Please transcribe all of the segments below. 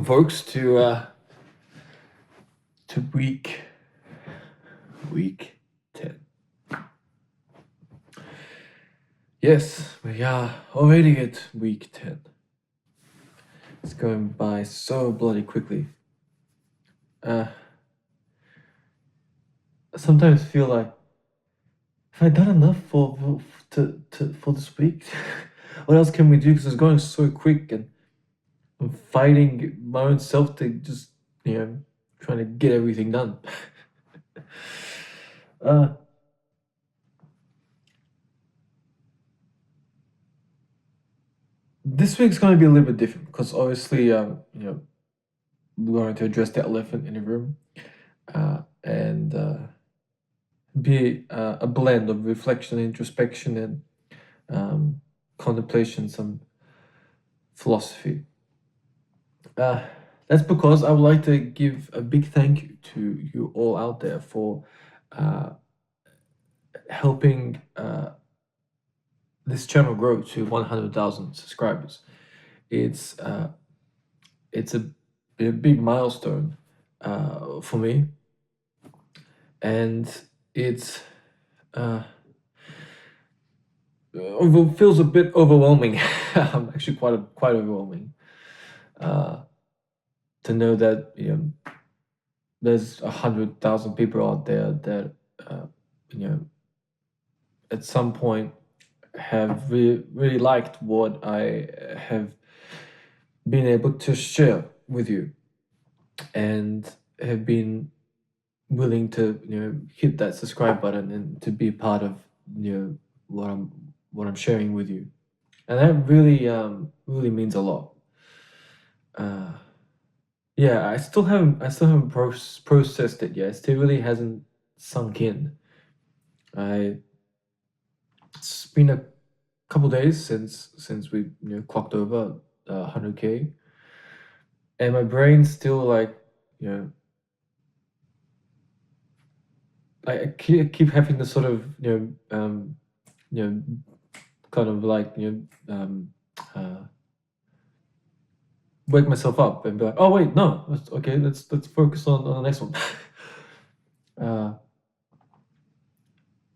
Welcome, folks, to week 10. Yes, we are already at week 10. It's going by so bloody quickly. I sometimes feel like, have I done enough for this week? What else can we do? Because it's going so quick, and I'm fighting my own self to just, trying to get everything done. This week's going to be a little bit different because obviously, we're going to address the elephant in the room, and be a blend of reflection, introspection, and contemplation, some philosophy. That's because I would like to give a big thank you to you all out there for helping this channel grow to 100,000 subscribers. It's a big milestone for me, and it feels a bit overwhelming. Actually, quite overwhelming to know that there's 100,000 people out there that at some point have really liked what I have been able to share with you, and have been willing to hit that subscribe button and to be part of what I'm sharing with you, and that really means a lot. Yeah, I still haven't processed it yet. It still really hasn't sunk in. It's been a couple days since we clocked over 100K, and my brain's still like I keep having to sort of kind of like wake myself up and be like, oh wait, no, okay, let's focus on the next one.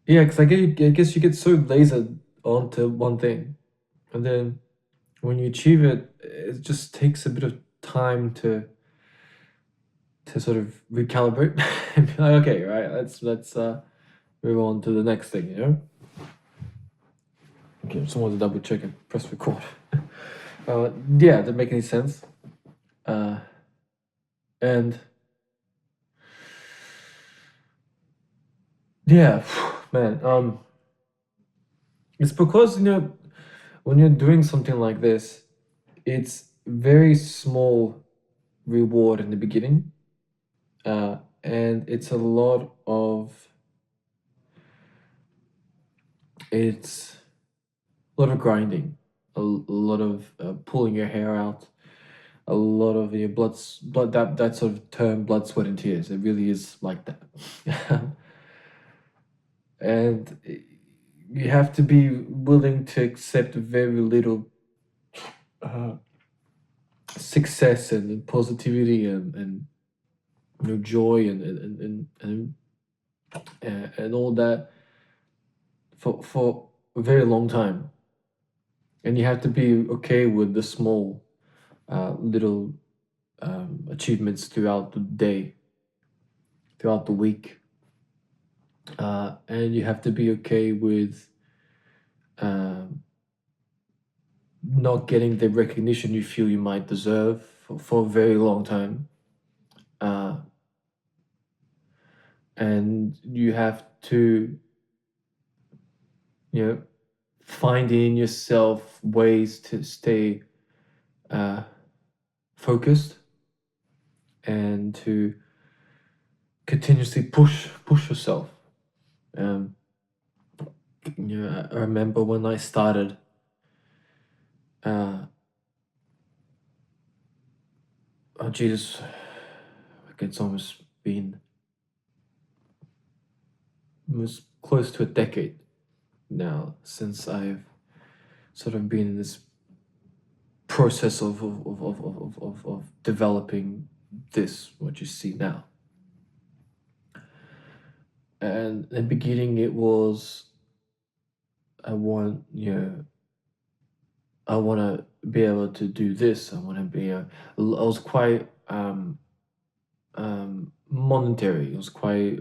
Yeah, because I guess you get so lasered onto one thing, and then when you achieve it, it just takes a bit of time to sort of recalibrate and be like, okay, right, let's move on to the next thing, Okay, just wanted to double check and press record. Yeah, didn't make any sense. And yeah, man, it's because when you're doing something like this, it's very small reward in the beginning, and it's a lot of grinding, a lot of pulling your hair out, a lot of blood, that sort of term, blood, sweat, and tears. It really is like that. And you have to be willing to accept very little success and positivity and joy and all that for a very long time. And you have to be okay with the small little achievements throughout the day, throughout the week, and you have to be okay with not getting the recognition you feel you might deserve for a very long time, and you have to find in yourself ways to stay focused and to continuously push yourself. I remember when I started, oh Jesus, it's almost been close to a decade now since I've sort of been in this process of developing this, what you see now. And in the beginning, it was, I want to be able to do this. I want to be I was quite monetary. It was quite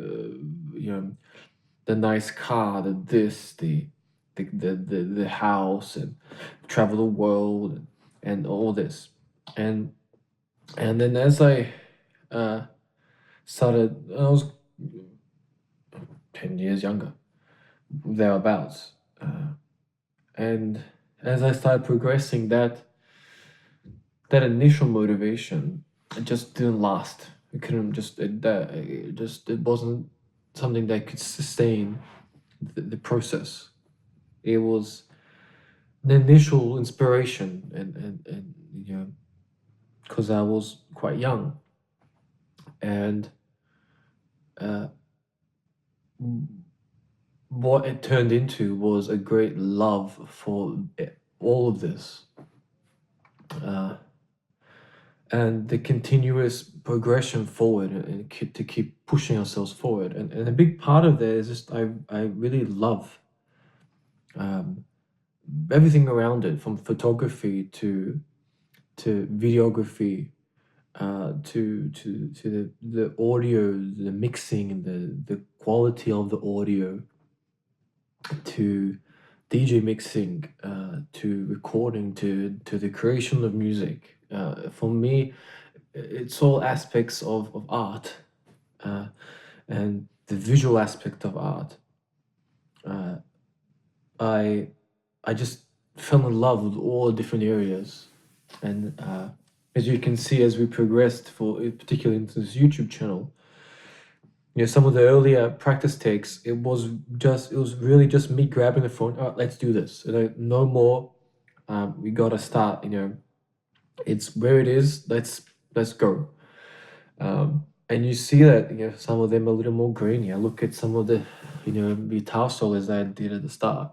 the nice car, the house, and travel the world, and all this. And then as I started, I was 10 years younger, thereabouts. And as I started progressing, that initial motivation, it just didn't last. It couldn't just it wasn't something that could sustain the process. It was the initial inspiration, and because I was quite young, and what it turned into was a great love for all of this, and the continuous progression forward, and to keep pushing ourselves forward. And a big part of that is just I really love everything around it, from photography to videography, to the audio, the mixing, and the quality of the audio, to DJ mixing, to recording, to the creation of music. For me, it's all aspects of art, and the visual aspect of art. I just fell in love with all the different areas, and as you can see, as we progressed, particularly into this YouTube channel, some of the earlier practice takes, it was really just me grabbing the phone. Oh, let's do this. No more. We gotta start. It's where it is. Let's go. And you see that some of them are a little more grainy. I look at some of the guitar solos that I did at the start,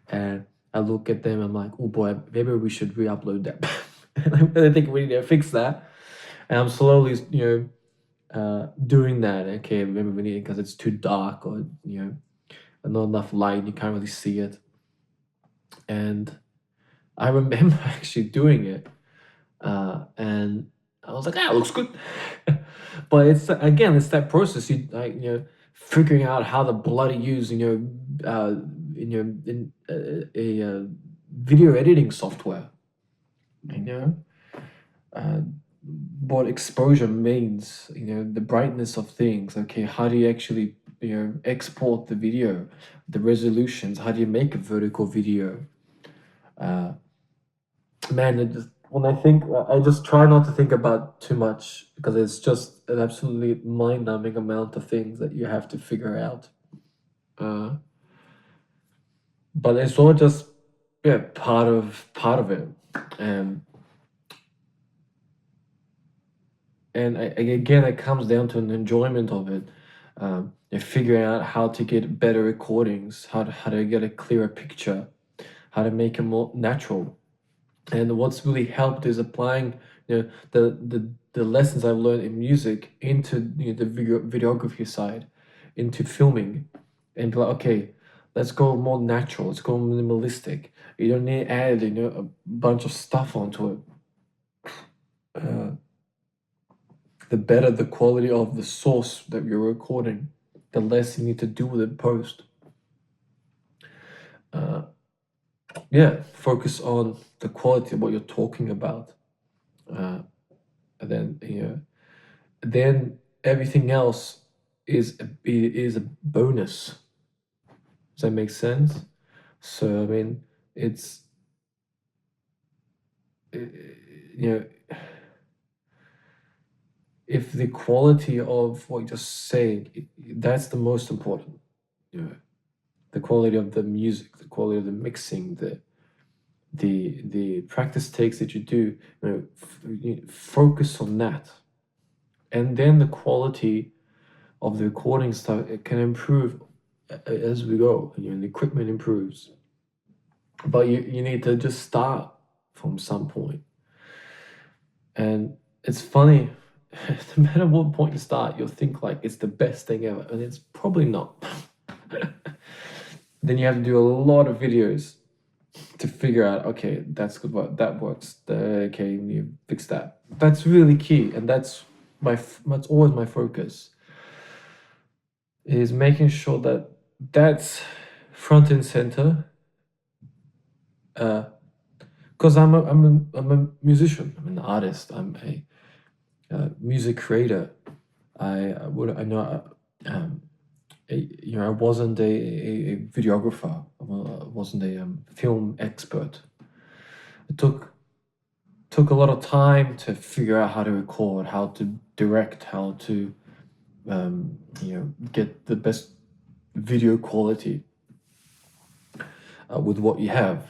and I look at them. I'm like, oh boy, maybe we should re-upload that. And I really think we need to fix that. And I'm slowly doing that. Okay, maybe we need it because it's too dark, or not enough light. You can't really see it. And I remember actually doing it, and I was like, it looks good. But it's that process. Figuring out how to bloody use a video editing software. What exposure means. The brightness of things. Okay, how do you actually export the video, the resolutions? How do you make a vertical video? Man, when I think, I just try not to think about too much, because it's just an absolutely mind-numbing amount of things that you have to figure out. But it's all just part of it, and again, it comes down to an enjoyment of it. Figuring out how to get better recordings, how to get a clearer picture, how to make it more natural. And what's really helped is applying the lessons I've learned in music into the videography side, into filming, and be like, okay, let's go more natural, let's go minimalistic. You don't need to add a bunch of stuff onto it. The better the quality of the source that you're recording, the less you need to do with it post. Focus on the quality of what you're talking about, and then everything else is a bonus. Does that make sense? So I mean, it's if the quality of what you're saying, that's the most important. The quality of the music, the quality of the mixing, the practice takes that you do, focus on that, and then the quality of the recording stuff, it can improve as we go. The equipment improves, but you need to just start from some point. And it's funny, no matter what point you start, you'll think like it's the best thing ever, and it's probably not. Then you have to do a lot of videos to figure out, okay, that's good, what that works. Okay, you fix that. That's really key, and that's always my focus, is making sure that that's front and center. Because I'm a musician. I'm an artist. I'm a music creator. I I wasn't a videographer. I wasn't a film expert. It took a lot of time to figure out how to record, how to direct, how to get the best video quality with what you have.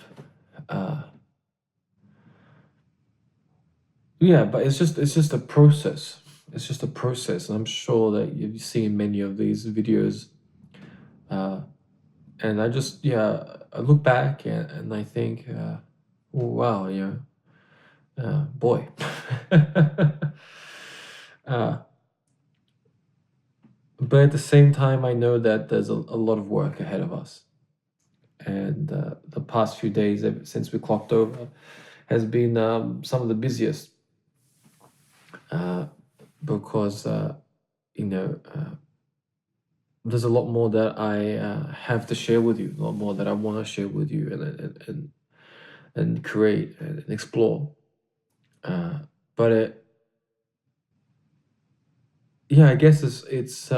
Yeah, but it's just a process. It's just a process, and I'm sure that you've seen many of these videos. And I look back and I think, oh, wow, boy. uh, but at the same time, I know that there's a lot of work ahead of us. And the past few days, since we clocked over, has been some of the busiest. Because there's a lot more that I have to share with you, a lot more that I want to share with you and create and explore. But I guess it's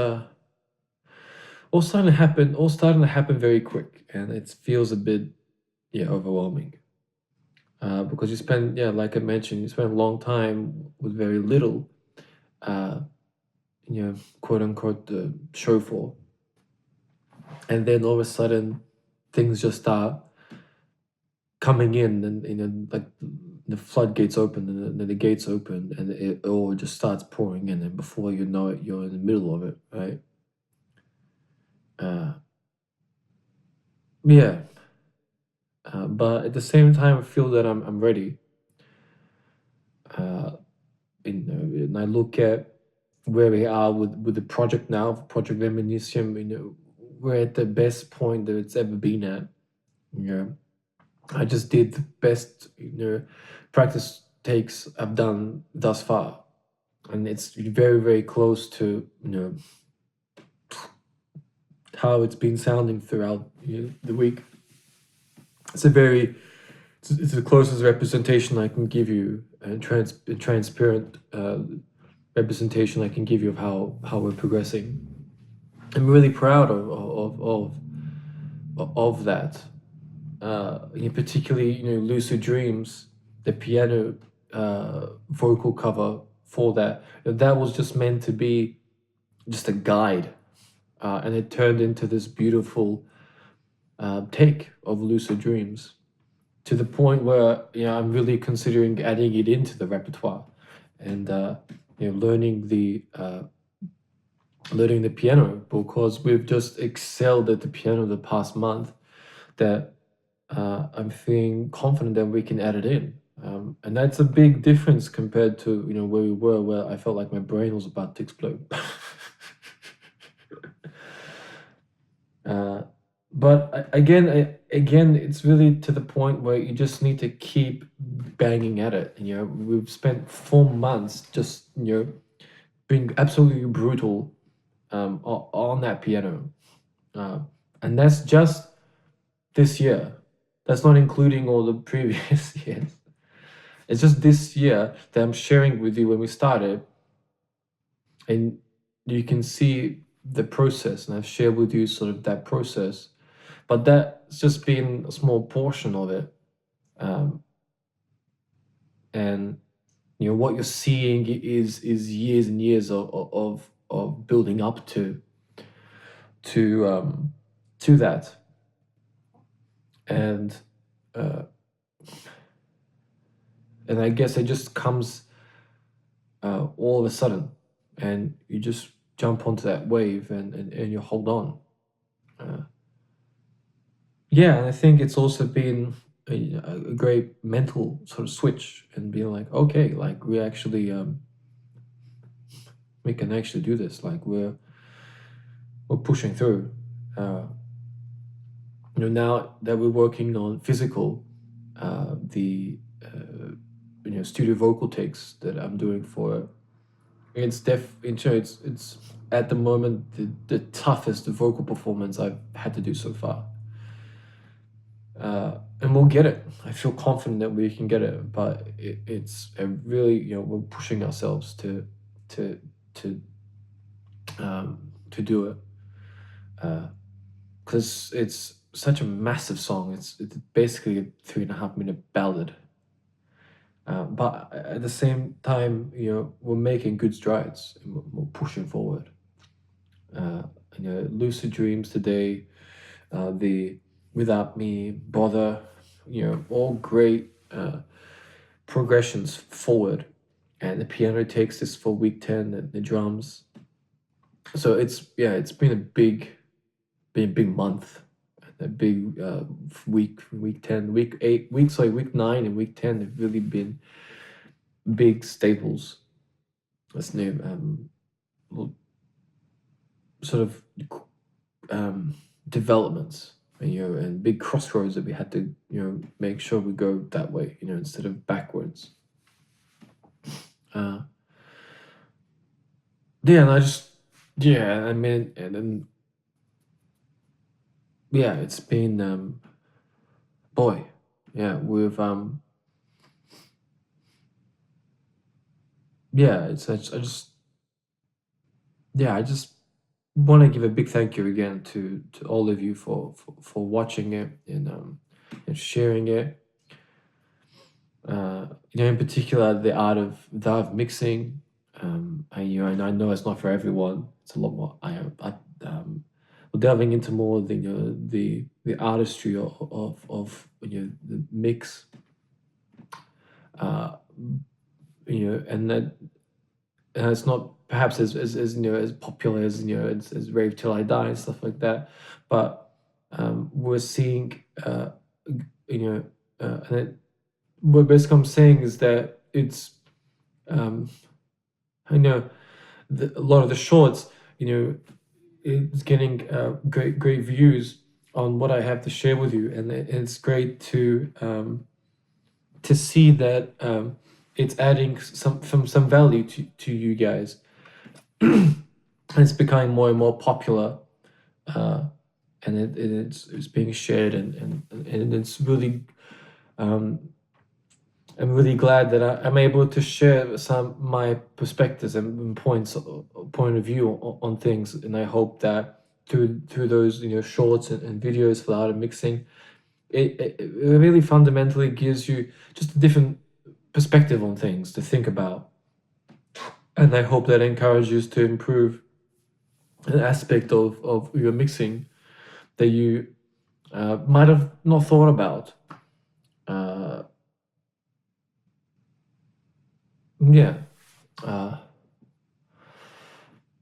all starting to happen very quick, and it feels a bit overwhelming. Because you spend, like I mentioned, you spend a long time with very little, quote unquote, show for. And then all of a sudden, things just start coming in, and like the floodgates open, and the gates open, and it all just starts pouring in, and before you know it, you're in the middle of it, right? Yeah. But at the same time, I feel that I'm ready. And I look at where we are with the project now, Project Viminacium. We're at the best point that it's ever been at. I just did the best practice takes I've done thus far, and it's very, very close to how it's been sounding throughout the week. It's the closest representation I can give you, and transparent representation I can give you of how we're progressing. I'm really proud of that. Particularly, Lucid Dreams, the piano vocal cover for that. That was just meant to be just a guide, and it turned into this beautiful take of Lucid Dreams, to the point where I'm really considering adding it into the repertoire, and learning the piano, because we've just excelled at the piano the past month, that I'm feeling confident that we can add it in. And that's a big difference compared to where we were, where I felt like my brain was about to explode. But again, it's really to the point where you just need to keep banging at it. We've spent 4 months just being absolutely brutal on that piano, and that's just this year. That's not including all the previous years. It's just this year that I'm sharing with you when we started, and you can see the process, and I've shared with you sort of that process, but that's just been a small portion of it. And what you're seeing is years and years of building up to that. And I guess it just comes all of a sudden, and you just jump onto that wave, and you hold on. And I think it's also been a great mental sort of switch and being like, okay, like we actually we can actually do this. Like we're pushing through. Now that we're working on physical, the studio vocal takes that I'm doing for it's at the moment the toughest vocal performance I've had to do so far. And we'll get it. I feel confident that we can get it, but it's a really we're pushing ourselves to to to do it because it's such a massive song. It's basically a 3.5 minute ballad. But at the same time, we're making good strides and we're pushing forward. Lucid Dreams today, the Without Me, Bother, all great progressions forward. And the piano takes this for week 10, and the drums. So it's been a big month, a big week 10, week 8, week 9 and week 10 have really been big staples. That's new. Sort of developments, and big crossroads that we had to make sure we go that way, instead of backwards. And I just I mean, and then it's been boy, we've I just want to give a big thank you again to all of you for watching it and sharing it. In particular, the art of mixing. And I know it's not for everyone. It's a lot more. We're delving into more the artistry of the mix. And that it's not perhaps as popular as Rave Till I Die and stuff like that, but we're seeing and what basically I'm saying is that it's I know a lot of the shorts, it's getting great views on what I have to share with you, and it's great to see that it's adding some value to you guys. And it's becoming more and more popular, and it's being shared, and it's really I'm really glad that I'm able to share some my perspectives and point of view on things, and I hope that through those shorts and videos for the art of mixing, it really fundamentally gives you just a different perspective on things to think about, and I hope that encourages you to improve an aspect of your mixing that you might have not thought about.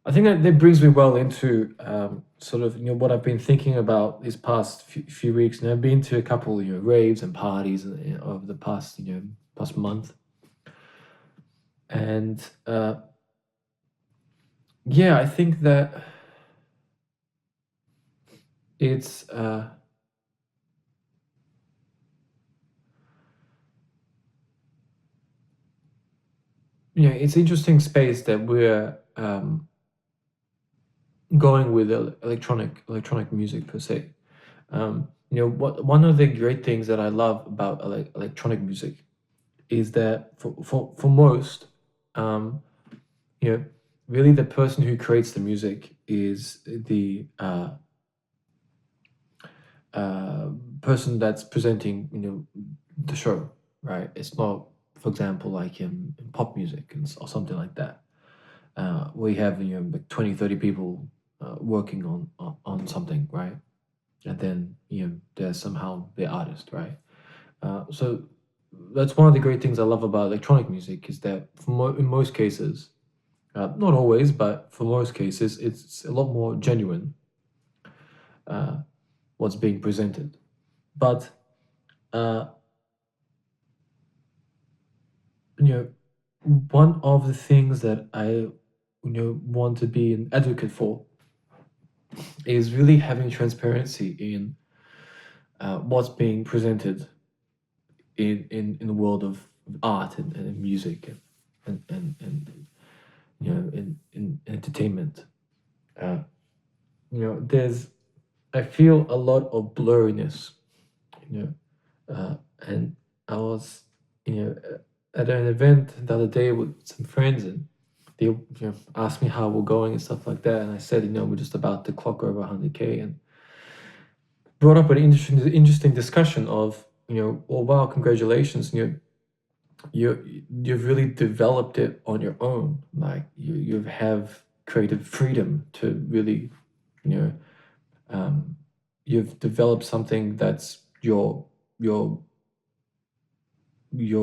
I think that brings me well into sort of what I've been thinking about these past few weeks, and I've been to a couple raves and parties over the past past month, and I think that it's it's interesting space that we're going with electronic music per se. One of the great things that I love about electronic music is that for most, really the person who creates the music is the person that's presenting the show, right? It's not, for example, like in pop music or something like that. We have like 20, 30 people working on something, right? And then there's somehow the artist, right? So that's one of the great things I love about electronic music, is that in most cases, not always, but for most cases, it's a lot more genuine what's being presented. But uh, you know, one of the things that I want to be an advocate for is really having transparency in what's being presented in the world of art and music and in entertainment. Uh, there's I feel a lot of blurriness, you and I was at an event the other day with some friends, and they asked me how we're going and stuff like that, and I said we're just about to clock over 100K, and brought up an interesting discussion of oh wow, congratulations, you've really developed it on your own, like you have creative freedom to really you know you've developed something that's your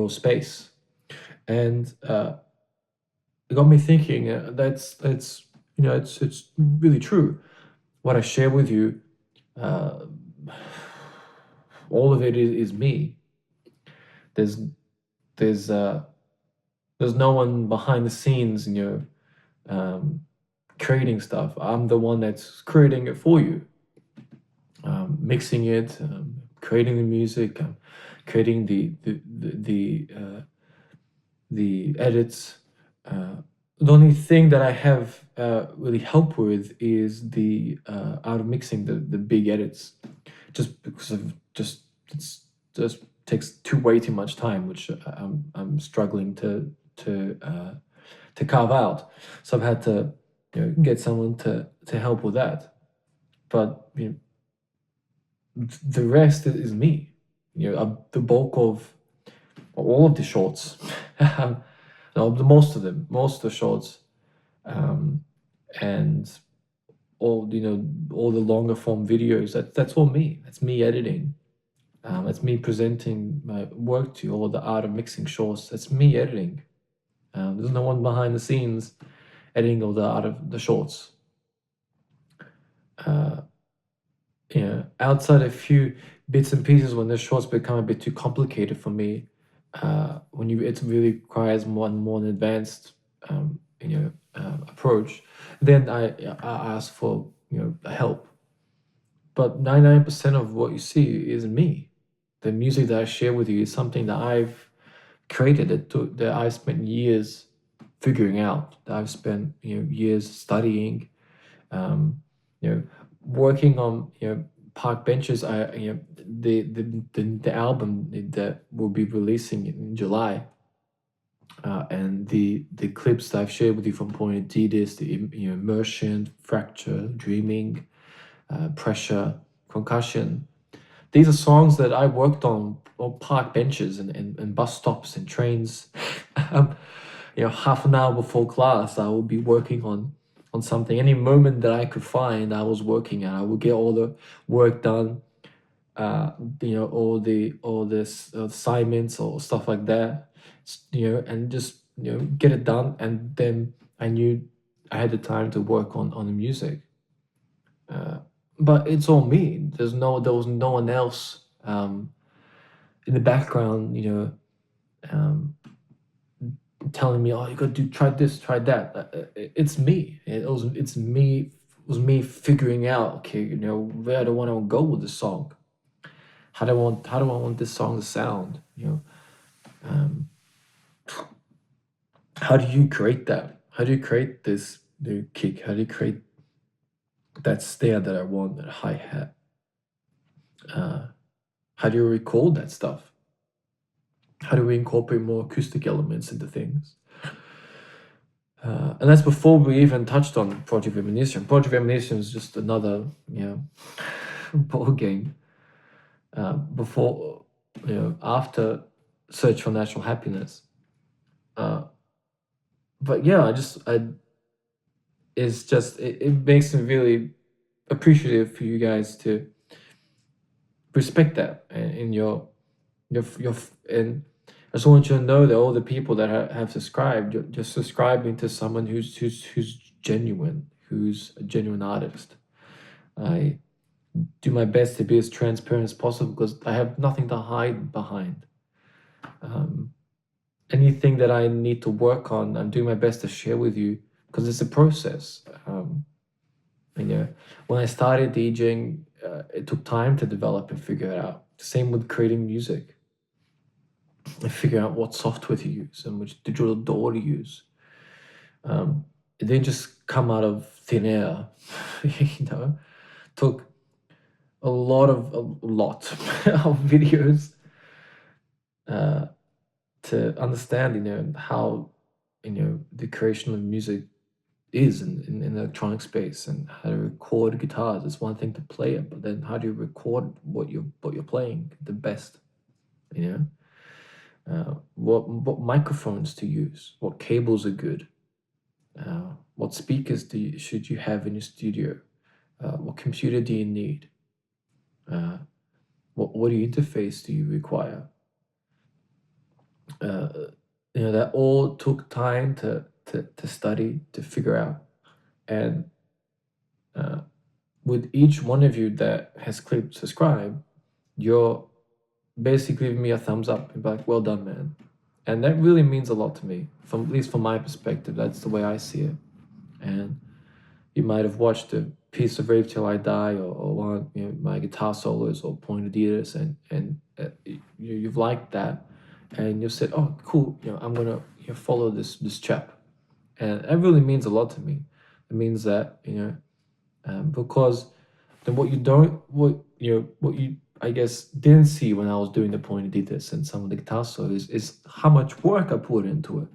space, and it got me thinking. That's it's really true. What I share with you, uh, all of it is me. There's there's uh, there's no one behind the scenes, creating stuff. I'm the one that's creating it for you, mixing it, creating the music, creating the edits. The only thing that I have really help with is the out of mixing the big edits, just because of just takes way too much time, which I'm struggling to carve out. So I've had to get someone to help with that. But the rest is me. The bulk of all of the shorts, no, most of the shorts, and all the longer form videos. That's all me. That's me editing. That's me presenting my work to you. All the art of mixing shorts. That's me editing. There's no one behind the scenes editing all the art of the shorts. Outside a few bits and pieces, when the shorts become a bit too complicated for me, when it really requires more and more an advanced approach, then I ask for help. But 99% of what you see is me. The music that I share with you is something that I've created, that I've spent years figuring out, that I've spent years studying, working on park benches. The album that we'll be releasing in July, and the clips that I've shared with you from Point D, this the immersion, fracture, dreaming, pressure, concussion. These are songs that I worked on park benches and bus stops and trains. Half an hour before class, I would be working on something. Any moment that I could find, I was working at. I would get all the work done, all this assignments or stuff like that, and just get it done. And then I knew I had the time to work on the music. But it's all me. There was no one else in the background, telling me, "Oh, you got to try this, try that." It's me. It's me. It was me figuring out, okay, where do I want to go with the song? How do I want this song to sound? How do you create that? How do you create this new kick? How do you create that snare that I want, that hi-hat? How do you record that stuff? How do we incorporate more acoustic elements into things? And that's before we even touched on Project Viminacium. Project Viminacium is just another, ball game. Before, after Search for Natural Happiness. But yeah, it makes me really appreciative for you guys to respect that in your and I just want you to know that all the people that have subscribed, you're just subscribing to someone who's genuine, who's a genuine artist. I do my best to be as transparent as possible because I have nothing to hide behind. Anything that I need to work on, I'm doing my best to share with you because it's a process. When I started DJing, it took time to develop and figure it out. Same with creating music and figuring out what software to use and which digital DAW to use. It didn't just come out of thin air, took a lot of videos to understand, how, the creation of music is in the electronic space and how to record guitars. It's one thing to play it, but then how do you record what you're playing the best? What microphones to use, what cables are good, what speakers should you have in your studio, what computer do you need, what audio interface do you require? That all took time to study, to figure out. And with each one of you that has clicked subscribe, you're basically giving me a thumbs up and be like, well done, man. And that really means a lot to me, at least from my perspective. That's the way I see it. And you might have watched a piece of Rave Till I Die or one of my guitar solos or Pointed and you've liked that. And you said, oh, cool, I'm going to follow this chap. And that really means a lot to me. It means that, because then what you I guess didn't see when I was doing the Pointed This and some of the guitar solos is how much work I put into it.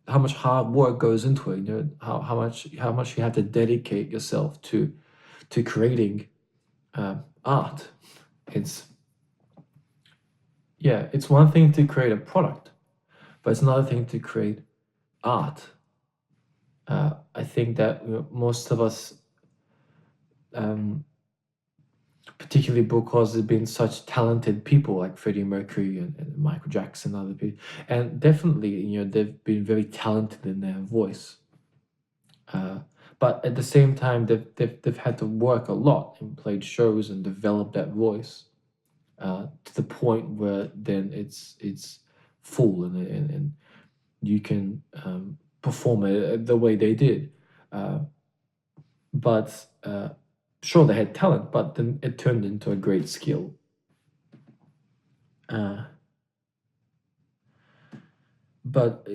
How much hard work goes into it. How much you have to dedicate yourself to creating art. It's one thing to create a product, but it's another thing to create art. I think that most of us, particularly because there's been such talented people like Freddie Mercury and Michael Jackson and other people, and definitely they've been very talented in their voice. But at the same time, they've had to work a lot and played shows and develop that voice to the point where then it's full and you can perform it the way they did. But sure, they had talent, but then it turned into a great skill. But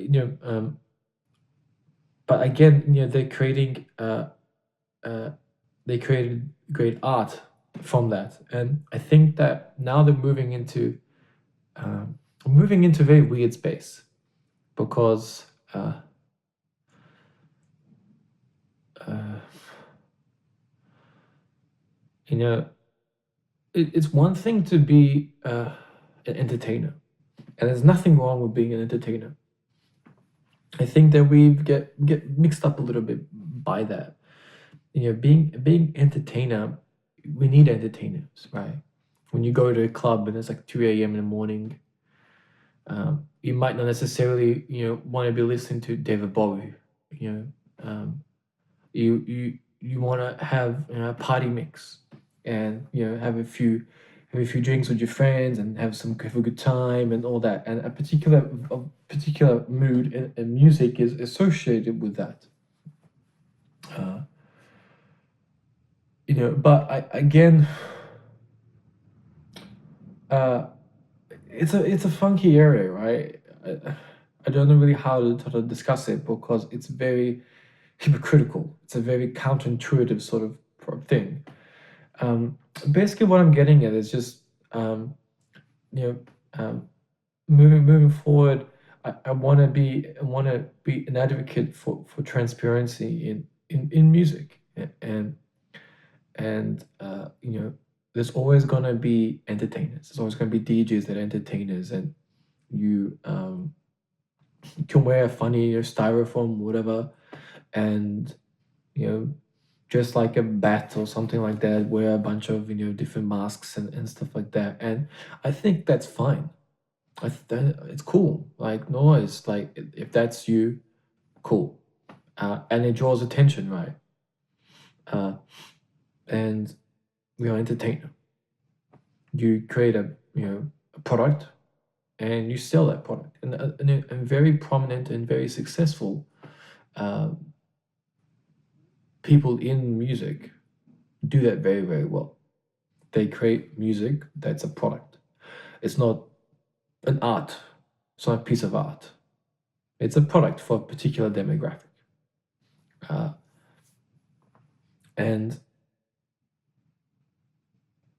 again, they're creating they created great art from that, and I think that now they're moving into a very weird space because it's one thing to be an entertainer, and there's nothing wrong with being an entertainer. I think that we get mixed up a little bit by that. Being entertainer, we need entertainers, right? When you go to a club and it's like 2 a.m. in the morning, you might not necessarily want to be listening to David Bowie. You want to have a party mix and have a few drinks with your friends and have a good time and all that. And a particular mood and music is associated with that. But it's a funky area, right? I don't know really how to discuss it because it's very hypocritical. It's a very counterintuitive sort of thing. Basically, what I'm getting at is just moving forward. I want to be an advocate for transparency in music and there's always going to be entertainers. There's always going to be DJs that are entertainers, and you can wear a funny styrofoam, whatever, and just like a bat or something like that, wear a bunch of different masks and stuff like that. And I think that's fine. It's cool. Like no worries. Like if that's you, cool. and it draws attention, right? And we are entertainer. You create a product, and you sell that product, and very prominent and very successful people in music do that very, very well. They create music that's a product. It's not an art. It's not a piece of art. It's a product for a particular demographic. And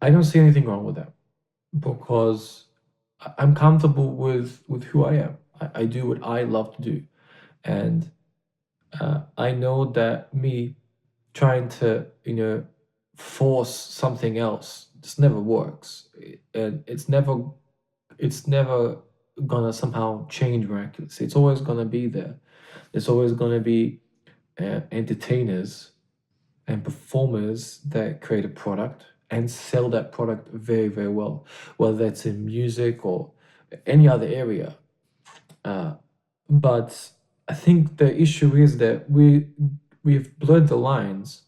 I don't see anything wrong with that, because I'm comfortable with who I am. I do what I love to do. And I know that me trying to, force something else just never works. And it's never gonna somehow change miraculously. It's always gonna be there. There's always gonna be entertainers and performers that create a product and sell that product very, very well, whether that's in music or any other area. But I think the issue is that we've blurred the lines,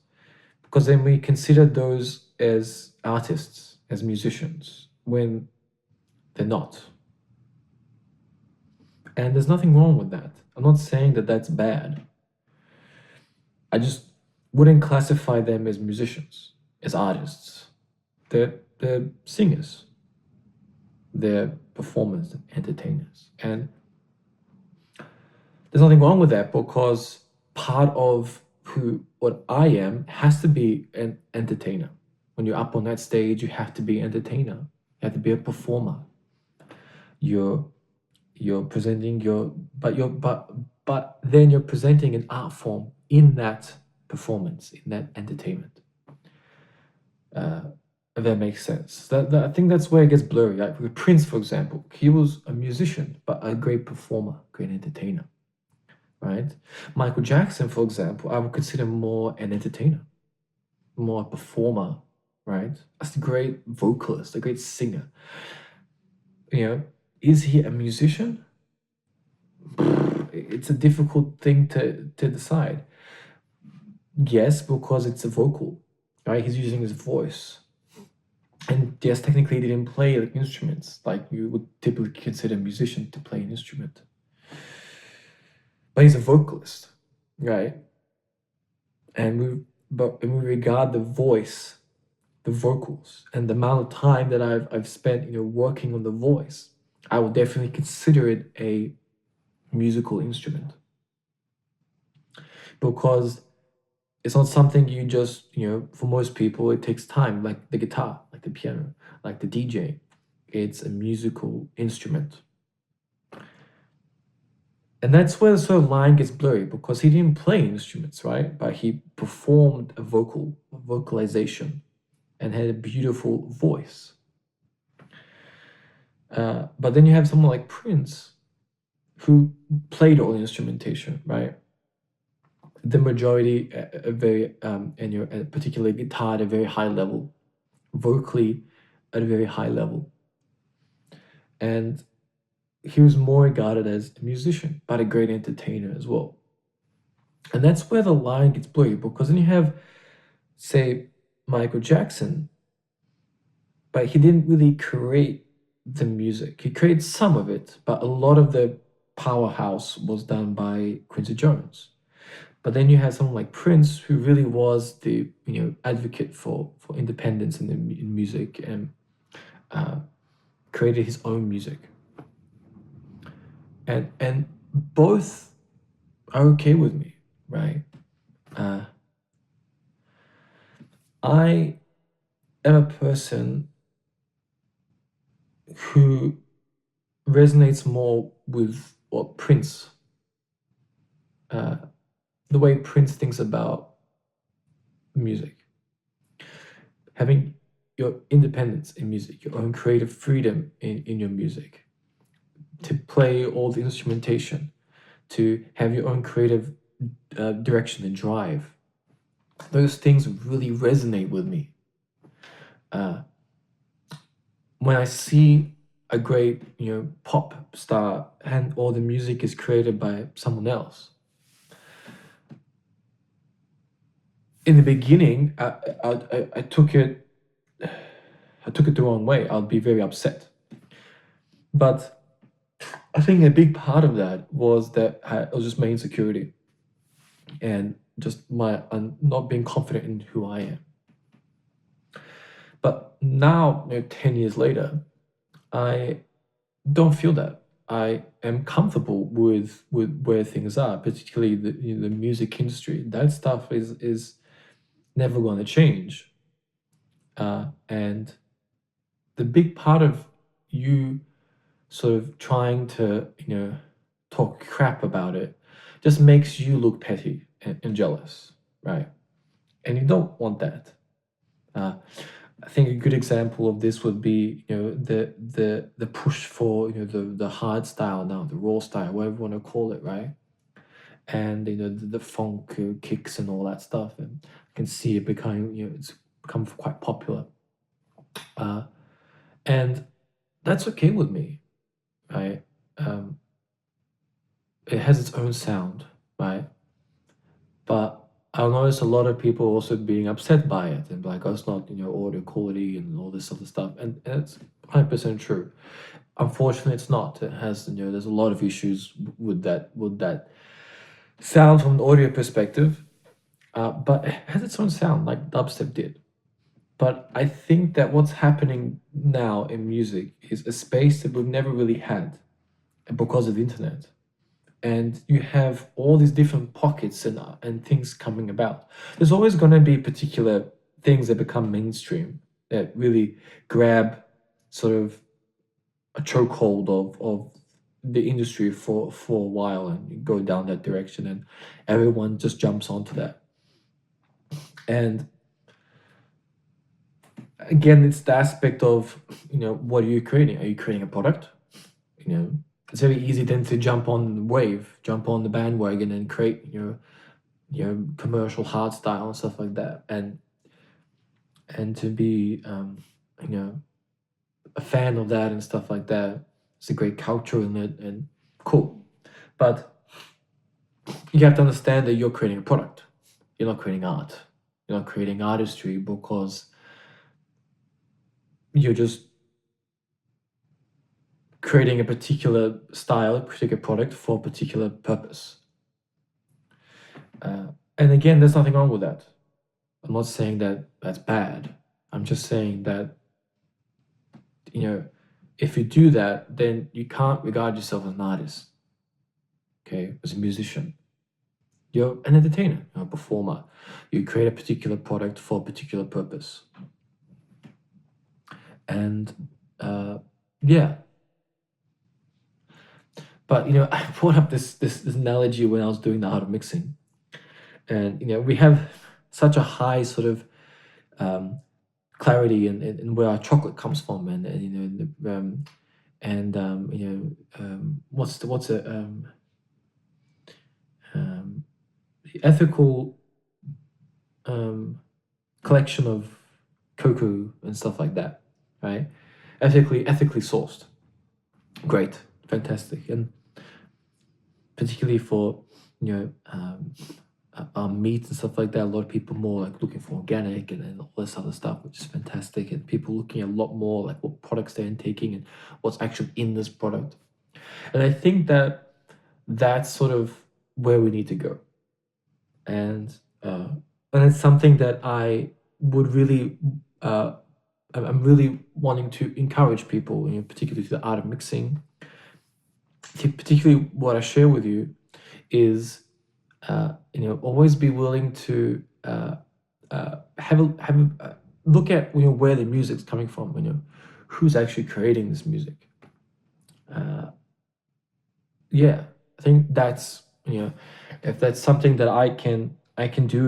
because then we consider those as artists, as musicians, when they're not. And there's nothing wrong with that. I'm not saying that that's bad. I just wouldn't classify them as musicians, as artists. They're singers. They're performers, entertainers. And there's nothing wrong with that, because part of what I am has to be an entertainer. When you're up on that stage, you have to be an entertainer. You have to be a performer. You're presenting but then you're presenting an art form in that performance, in that entertainment. If that makes sense. I think that's where it gets blurry. Like with Prince, for example, he was a musician, but a great performer, great entertainer, right? Michael Jackson, for example, I would consider more an entertainer, more a performer, right? As a great vocalist, a great singer. Is he a musician? It's a difficult thing to decide. Yes, because it's a vocal, right? He's using his voice. And yes, technically he didn't play like instruments, like you would typically consider a musician to play an instrument. But he's a vocalist, right? And we regard the voice, the vocals, and the amount of time that I've spent, working on the voice, I would definitely consider it a musical instrument, because it's not something you just, for most people, it takes time, like the guitar, like the piano, like the DJ. It's a musical instrument. And that's where the sort of line gets blurry, because he didn't play instruments, right? But he performed a vocalization, and had a beautiful voice. But then you have someone like Prince, who played all instrumentation, right? The majority, and particularly guitar at a very high level, vocally at a very high level. And he was more regarded as a musician, but a great entertainer as well. And that's where the line gets blurry, because then you have, say, Michael Jackson, but he didn't really create the music. He created some of it, but a lot of the powerhouse was done by Quincy Jones. But then you have someone like Prince, who really was the advocate for independence in music, and created his own music. And both are okay with me, right? I am a person who resonates more with what Prince, the way Prince thinks about music. Having your independence in music, your own creative freedom in your music, to play all the instrumentation, to have your own creative direction and drive. Those things really resonate with me. When I see a great, pop star and all the music is created by someone else, in the beginning, I took it the wrong way. I'd be very upset. But I think a big part of that was that it was just my insecurity and just my not being confident in who I am. But now, 10 years later, I don't feel that. I am comfortable with where things are, particularly the music industry. That stuff is never going to change. And the big part of you sort of trying to, talk crap about it just makes you look petty and jealous, right? And you don't want that. I think a good example of this would be, the push for, the hard style now, the raw style, whatever you want to call it, right? And the funk kicks and all that stuff, and you can see it becoming, it's become quite popular. And that's okay with me, right? It has its own sound, right? But I'll notice a lot of people also being upset by it and like, oh, it's not, audio quality and all this other stuff. And it's 100% true. Unfortunately, it's not. It has, there's a lot of issues with that sound from an audio perspective. But it has its own sound, like dubstep did. But I think that what's happening now in music is a space that we've never really had because of the internet. And you have all these different pockets and things coming about. There's always going to be particular things that become mainstream that really grab sort of a chokehold of the industry for a while and go down that direction, and everyone just jumps onto that. And again, it's the aspect of, what are you creating? Are you creating a product? It's very easy then to jump on the wave, jump on the bandwagon and create commercial hard style and stuff like that, and to be a fan of that and stuff like that. It's a great culture in it and cool, but you have to understand that you're creating a product. You're not creating art. You're not creating artistry because you're just creating a particular style, a particular product for a particular purpose. And again, there's nothing wrong with that. I'm not saying that that's bad. I'm just saying that, if you do that, then you can't regard yourself as an artist, okay, as a musician. You're an entertainer, a performer. You create a particular product for a particular purpose. And yeah. But, I brought up this analogy when I was doing the art of mixing. And, we have such a high sort of clarity in where our chocolate comes from, what's the ethical collection of cocoa and stuff like that, right? Ethically sourced. Great, fantastic, and particularly for meat and stuff like that, a lot of people more like looking for organic and all this other stuff, which is fantastic. And people looking a lot more like what products they're intaking and what's actually in this product. And I think that that's sort of where we need to go. And it's something that I would really, I'm really wanting to encourage people, particularly to the art of mixing. Particularly what I share with you is, always be willing to have a look at where the music's coming from. Who's actually creating this music. Yeah, I think that's if that's something that I can do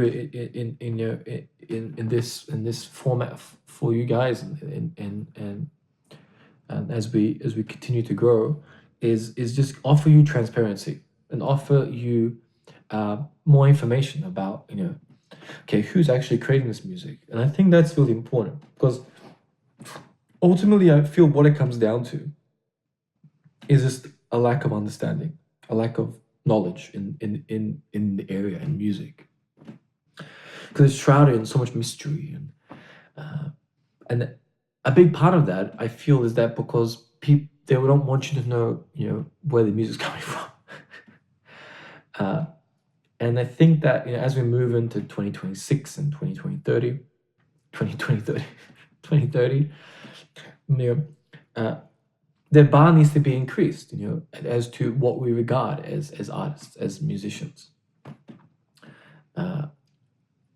in this format for you guys, and as we continue to grow, is just offer you transparency and offer you more information about okay, who's actually creating this music. And I think that's really important, because ultimately I feel what it comes down to is just a lack of understanding, a lack of knowledge in the area in music. because it's shrouded in so much mystery, and a big part of that I feel is that because people, they don't want you to know, where the music's coming from. And I think that, as we move into 2026 and 2030, 2030, the bar needs to be increased, as to what we regard as artists, as musicians.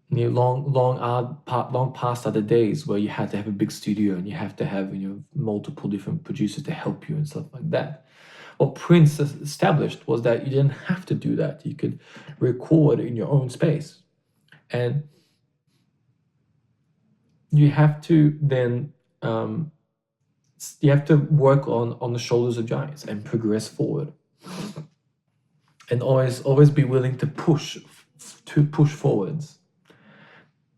Long past are the days where you had to have a big studio and you have to have, multiple different producers to help you and stuff like that. What Prince established was that you didn't have to do that. You could record in your own space. And you have to then, you have to work on the shoulders of giants and progress forward. And always be willing to push forwards.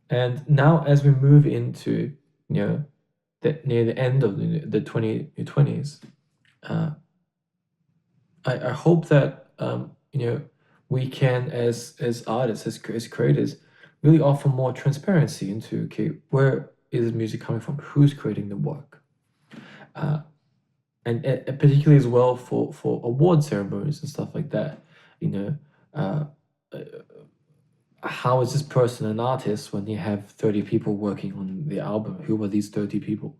And now as we move into, near the end of the 2020s, I hope that we can, as artists, as creators, really offer more transparency into, okay, where is music coming from? Who's creating the work? And particularly as well for award ceremonies and stuff like that, how is this person an artist when you have 30 people working on the album? Who are these 30 people?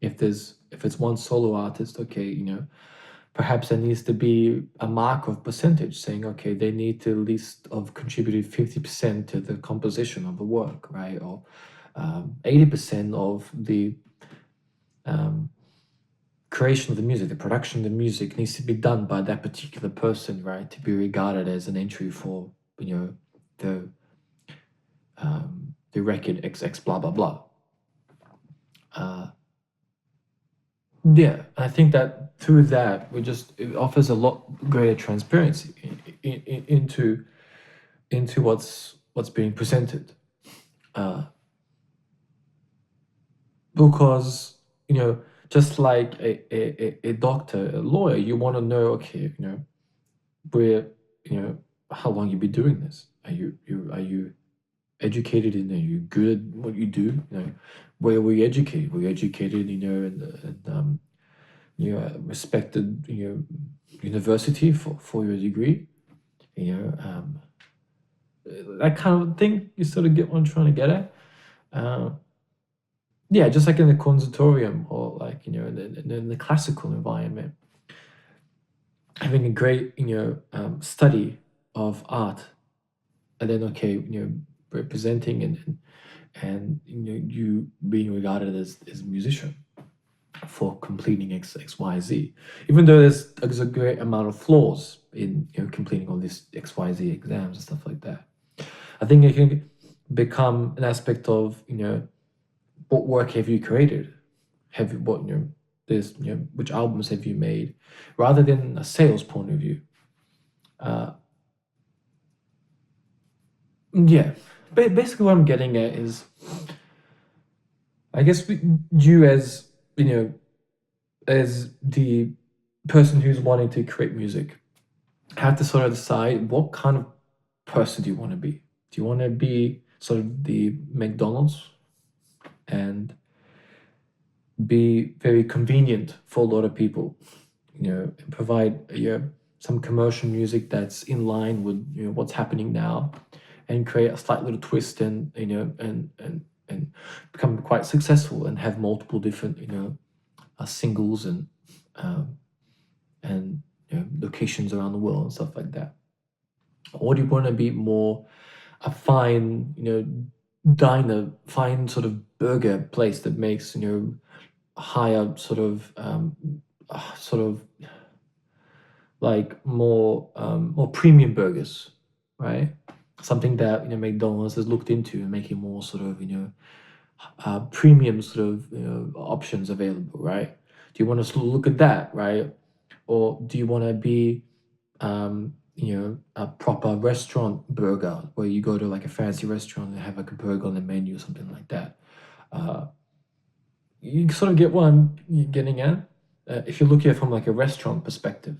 If it's one solo artist, okay, perhaps there needs to be a mark of percentage saying, okay, they need to at least have contributed 50% to the composition of the work, right? Or 80% of the creation of the music, the production of the music needs to be done by that particular person, right? To be regarded as an entry for, the record XX blah, blah, blah. Yeah, I think that through that, it offers a lot greater transparency into what's being presented. Because, just like a doctor, a lawyer, you want to know, okay, where, how long you been doing this? Are you educated and are you good at what you do? Where were you educated? Were you educated, in respected, university for your degree? That kind of thing. You sort of get what I'm trying to get at. Yeah, just like in the conservatorium or like, in the classical environment, having a great, study of art, and then, okay, representing and you being regarded as a musician for completing XYZ, even though there's a great amount of flaws in completing all these XYZ exams and stuff like that. I think it can become an aspect of what work have you created, which albums have you made, rather than a sales point of view. Yeah, basically what I'm getting at is, I guess you as as the person who's wanting to create music, have to sort of decide what kind of person do you want to be. Do you want to be sort of the McDonald's and be very convenient for a lot of people, and provide some commercial music that's in line with what's happening now, and create a slight little twist and and become quite successful and have multiple different singles and locations around the world and stuff like that? Or do you want to be more a fine diner, fine sort of burger place that makes higher sort of like more premium burgers, right? Something that McDonald's has looked into and making more sort of premium sort of options available, right? Do you want to look at that, right? Or do you want to be a proper restaurant burger where you go to like a fancy restaurant and have like a burger on the menu or something like that? You sort of get what I'm getting at. If you look at it from like a restaurant perspective,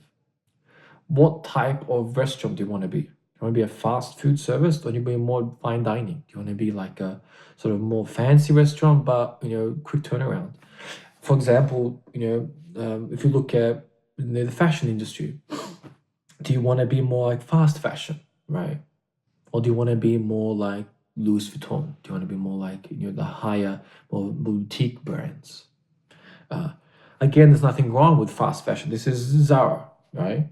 what type of restaurant do you want to be, you want to be a fast food service, or do you want to be more fine dining? Do you want to be like a sort of more fancy restaurant, but quick turnaround? For example, if you look at the fashion industry, do you want to be more like fast fashion, right? Or do you want to be more like Louis Vuitton? Do you want to be more like the higher, more boutique brands? Again, there's nothing wrong with fast fashion. This is Zara, right?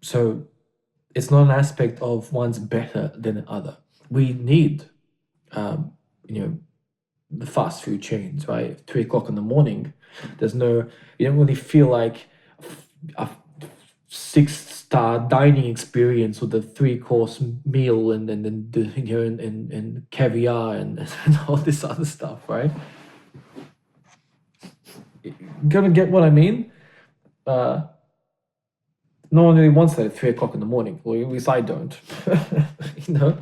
So it's not an aspect of one's better than the other. We need, the fast food chains, right? 3 o'clock in the morning, you don't really feel like a 6-star dining experience with a 3-course meal and and caviar and all this other stuff, right? You gonna get what I mean? No one really wants that at 3 o'clock in the morning. Well, at least I don't. you know.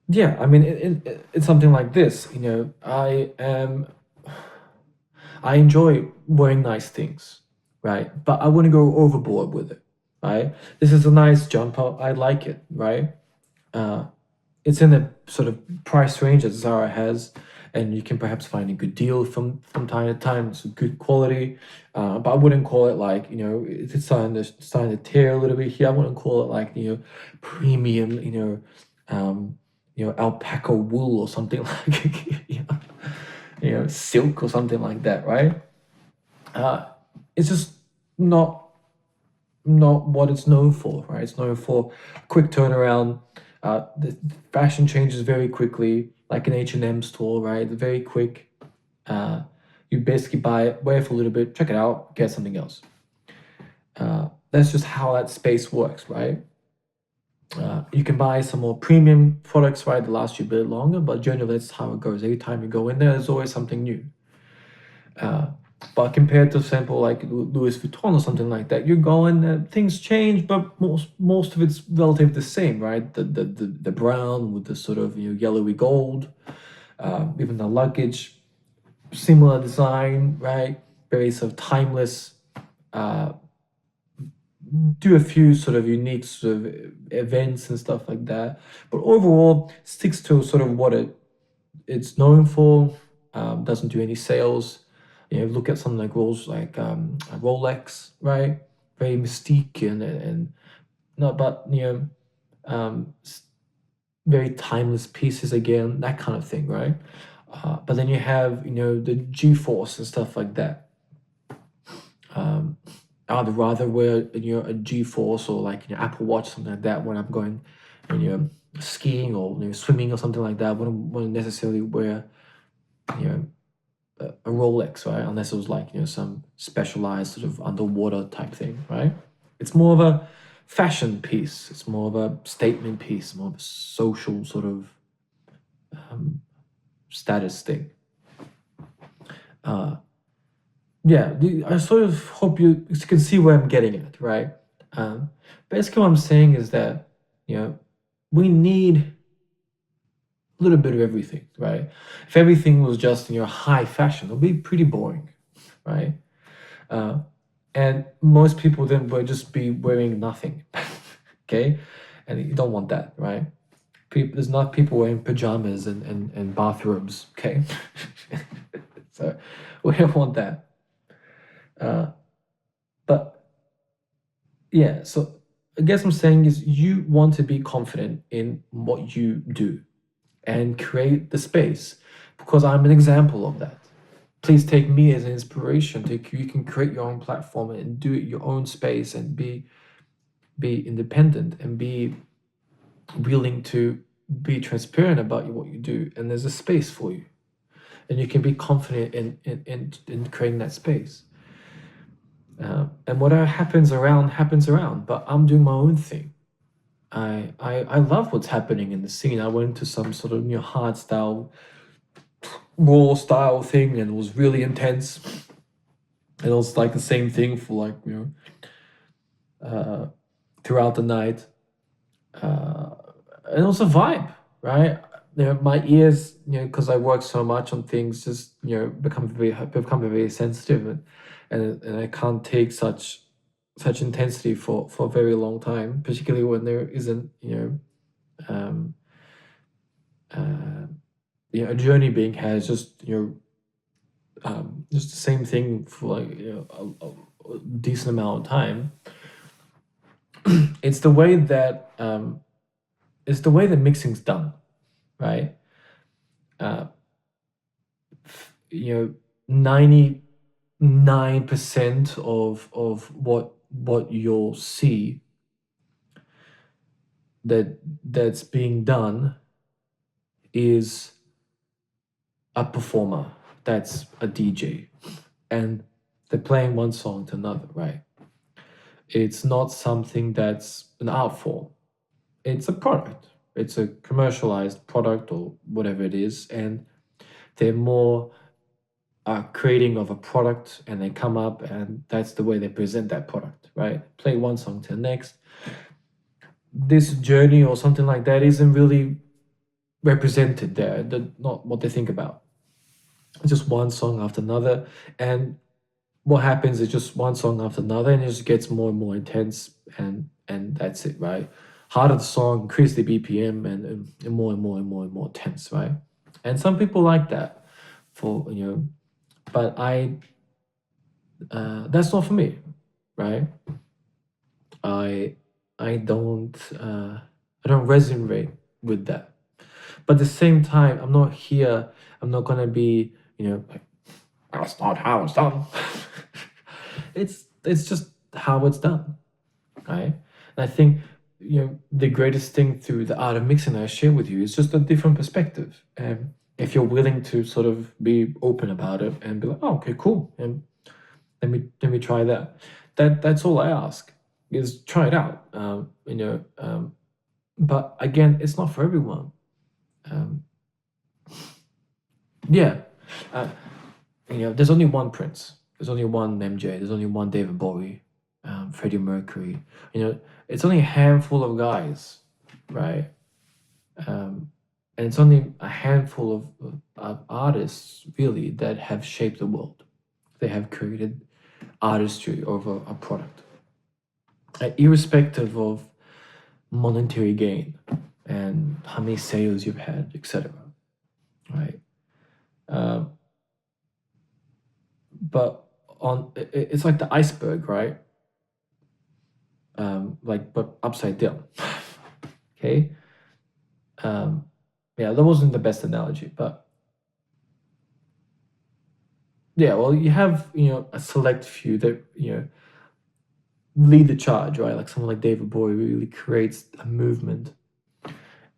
Yeah, I mean, it's something like this. I enjoy wearing nice things, right? But I wouldn't go overboard with it, right? This is a nice jumper. I like it, right? It's in the sort of price range that Zara has, and you can perhaps find a good deal from time to time. It's good quality, but I wouldn't call it like it's starting to tear a little bit here. I wouldn't call it like premium alpaca wool or something like silk or something like that, right? It's just not what it's known for, right? It's known for quick turnaround. The fashion changes very quickly, like an H&M store, right? Very quick. You basically buy it, wear it for a little bit, check it out, get something else. That's just how that space works, right? You can buy some more premium products, right, that last you a bit longer, but generally that's how it goes. Every time you go in there, there's always something new. But compared to, for example, like Louis Vuitton or something like that, you go in, things change, but most of it's relatively the same, right? The brown with the sort of yellowy gold, even the luggage, similar design, right? Very sort of timeless. Do a few sort of unique sort of events and stuff like that, but overall sticks to sort of what it's known for. Doesn't do any sales. Look at something like Rolex, right? Very mystique and not, but very timeless pieces again, that kind of thing, right? But then you have the G-Force and stuff like that. I'd rather wear a G-Force or like Apple Watch, something like that, when I'm going skiing or swimming or something like that. I wouldn't necessarily wear a Rolex, right? Unless it was like some specialized sort of underwater type thing, right? It's more of a fashion piece. It's more of a statement piece, more of a social sort of status thing. I sort of hope you can see where I'm getting at, right? Basically, what I'm saying is that we need a little bit of everything, right? If everything was just high fashion, it would be pretty boring, right? And most people then would just be wearing nothing, okay? And you don't want that, right? There's not people wearing pajamas and bathrobes, okay? So we don't want that. But yeah, so I guess I'm saying is you want to be confident in what you do and create the space, because I'm an example of that. Please take me as an inspiration. You can create your own platform and do it your own space and be independent and be willing to be transparent about what you do. And there's a space for you, and you can be confident in creating that space. And whatever happens around, but I'm doing my own thing. I love what's happening in the scene. I went to some sort of hard style, raw style thing, and it was really intense. And it was like the same thing for like throughout the night. And it was a vibe, right? My ears, because I work so much on things, just become very sensitive, and I can't take such intensity for a very long time, particularly when there isn't um, a journey being had. It's just just the same thing for like a decent amount of time. It's the way that mixing's done, right? 99% of what you'll see that's being done is a performer, that's a DJ, and they're playing one song to another, right? It's not something that's an art form. It's a product. It's a commercialized product or whatever it is, and they're more creating of a product, and they come up and that's the way they present that product, right? Play one song to the next. This journey or something like that isn't really represented there. Not what they think about. It's just one song after another, and what happens is just one song after another, and it just gets more and more intense, and that's it, right? Harder the song, increase the BPM, and more and more and more and more tense, right? And some people like that, but that's not for me, right? I don't resonate with that. But at the same time, I'm not gonna be, like, that's not how it's done. It's just how it's done, right? And I think the greatest thing through the art of mixing that I share with you is just a different perspective. And if you're willing to sort of be open about it and be like, oh, okay, cool, and let me try that. That's all I ask, is try it out. But again, it's not for everyone. Yeah, there's only one Prince. There's only one MJ. There's only one David Bowie, Freddie Mercury. It's only a handful of guys, right? And it's only a handful of artists, really, that have shaped the world. They have created artistry over a product, irrespective of monetary gain and how many sales you've had, etc. Right? But it's like the iceberg, right? But upside down. Okay. Yeah, that wasn't the best analogy, but yeah, well, you have a select few that lead the charge, right? Like someone like David Bowie really creates a movement,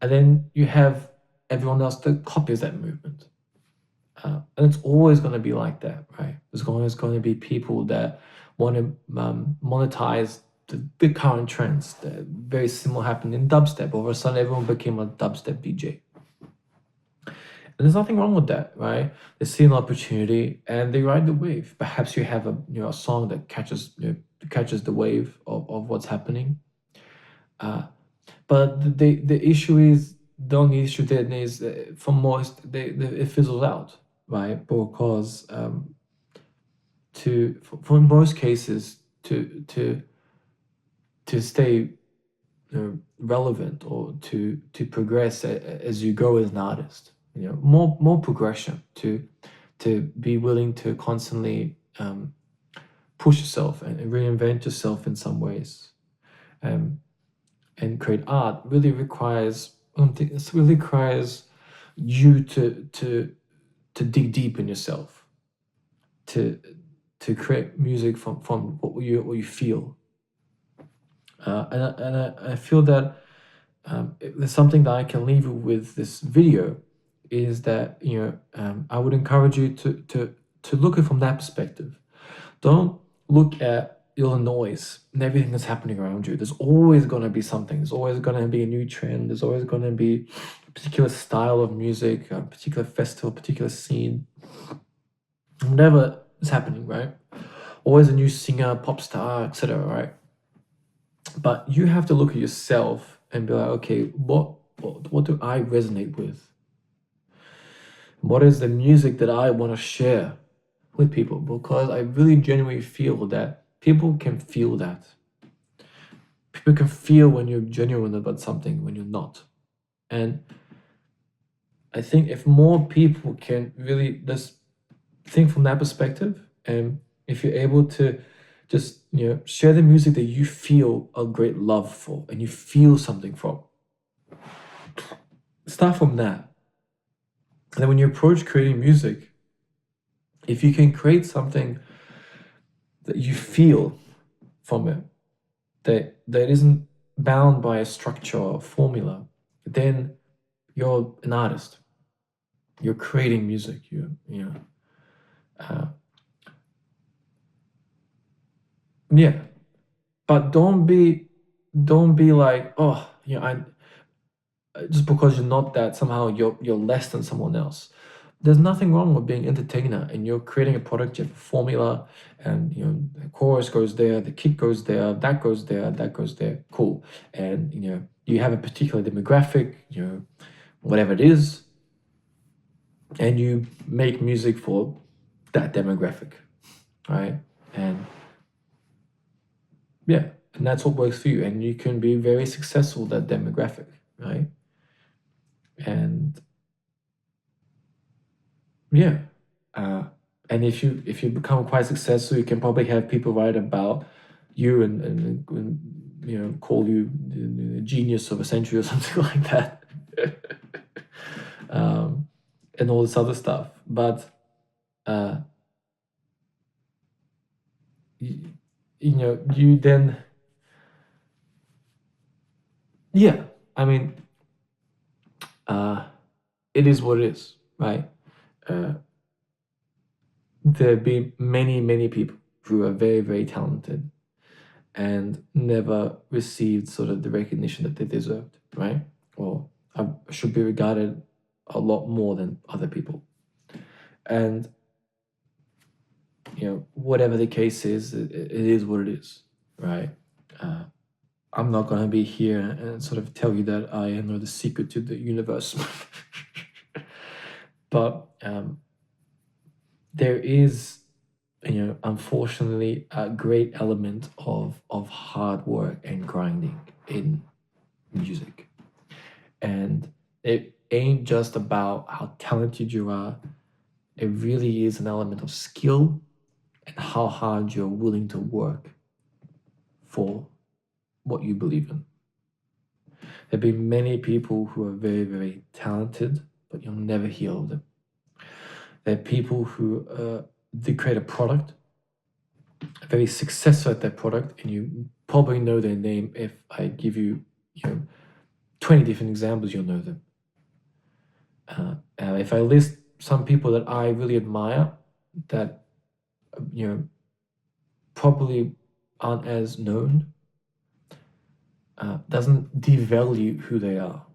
and then you have everyone else that copies that movement, and it's always going to be like that, right? There's always going to be people that want to monetize the current trends. That very similar happened in dubstep. All of a sudden, everyone became a dubstep DJ. And there's nothing wrong with that, right? They see an opportunity and they ride the wave. Perhaps you have a song that catches the wave of what's happening. But the issue is, the only issue then is, for most, it fizzles out, right? Because for in most cases to stay relevant or to progress as you go as an artist, more progression, to be willing to constantly push yourself and reinvent yourself in some ways, and create art really requires you to dig deep in yourself, to create music from what you feel. And I feel that there's something that I can leave you with this video, is that I would encourage you to look at it from that perspective. Don't look at all the noise and everything that's happening around you. There's always going to be something. There's always going to be a new trend. There's always going to be a particular style of music, a particular festival, a particular scene, whatever is happening, right? Always a new singer, pop star, etc., right? But you have to look at yourself and be like, okay, what do I resonate with? What is the music that I want to share with people, because I really genuinely feel that people can feel that. People can feel when you're genuine about something, when you're not. And I think if more people can really just think from that perspective, and if you're able to just, share the music that you feel a great love for and you feel something from, start from that. And then when you approach creating music, if you can create something that you feel from it, that isn't bound by a structure or formula, then you're an artist. You're creating music. Uh, yeah. But don't be like, oh, I just because you're not that, somehow you're less than someone else. There's nothing wrong with being entertainer, and you're creating a product. You have a formula, and the chorus goes there, the kick goes there, that goes there, that goes there. Cool. And you have a particular demographic, whatever it is, and you make music for that demographic, right? And yeah, and that's what works for you, and you can be very successful with that demographic, right? And yeah, and if you become quite successful, you can probably have people write about you and call you the genius of a century or something like that, and all this other stuff. But you then, yeah, I mean, it is what it is, right? There have been many people who are very, very talented and never received sort of the recognition that they deserved, right? Or should be regarded a lot more than other people. And whatever the case is, it is what it is, right? I'm not going to be here and sort of tell you that I know the secret to the universe. But there is, unfortunately, a great element of hard work and grinding in music. And it ain't just about how talented you are. It really is an element of skill and how hard you're willing to work for what you believe in. There've been many people who are very, very talented, but you'll never hear of them. There are people who they create a product, very successful at that product, and you probably know their name. If I give you, 20 different examples, you'll know them. If I list some people that I really admire, that probably aren't as known, doesn't devalue who they are,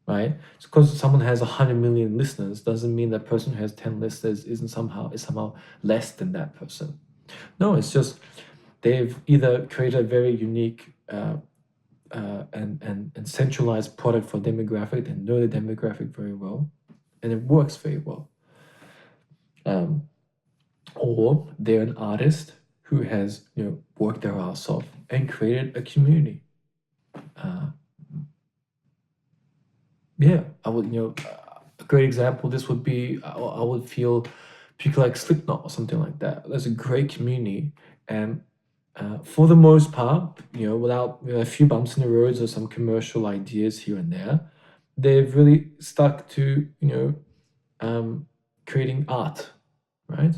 right? It's because someone has 100 million listeners doesn't mean that person who has 10 listeners is somehow less than that person. No, it's just they've either created a very unique and centralized product for demographic and know the demographic very well, and it works very well. Or they're an artist who has worked their ass off and created a community. Yeah, I would a great example. This would be I would feel people like Slipknot or something like that. There's a great community, and for the most part, without a few bumps in the roads or some commercial ideas here and there, they've really stuck to creating art, right?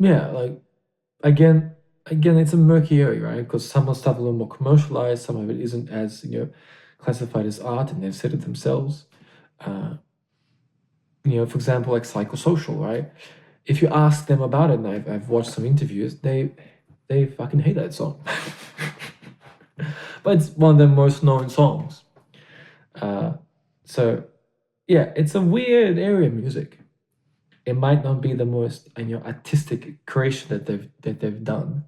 Yeah, like again, it's a murky area, right? Because some of the stuff a little more commercialized, some of it isn't as classified as art, and they've said it themselves. For example, like psychosocial, right? If you ask them about it, and I've watched some interviews, they fucking hate that song. But it's one of their most known songs. So yeah, it's a weird area of music. It might not be the most artistic creation that they've done,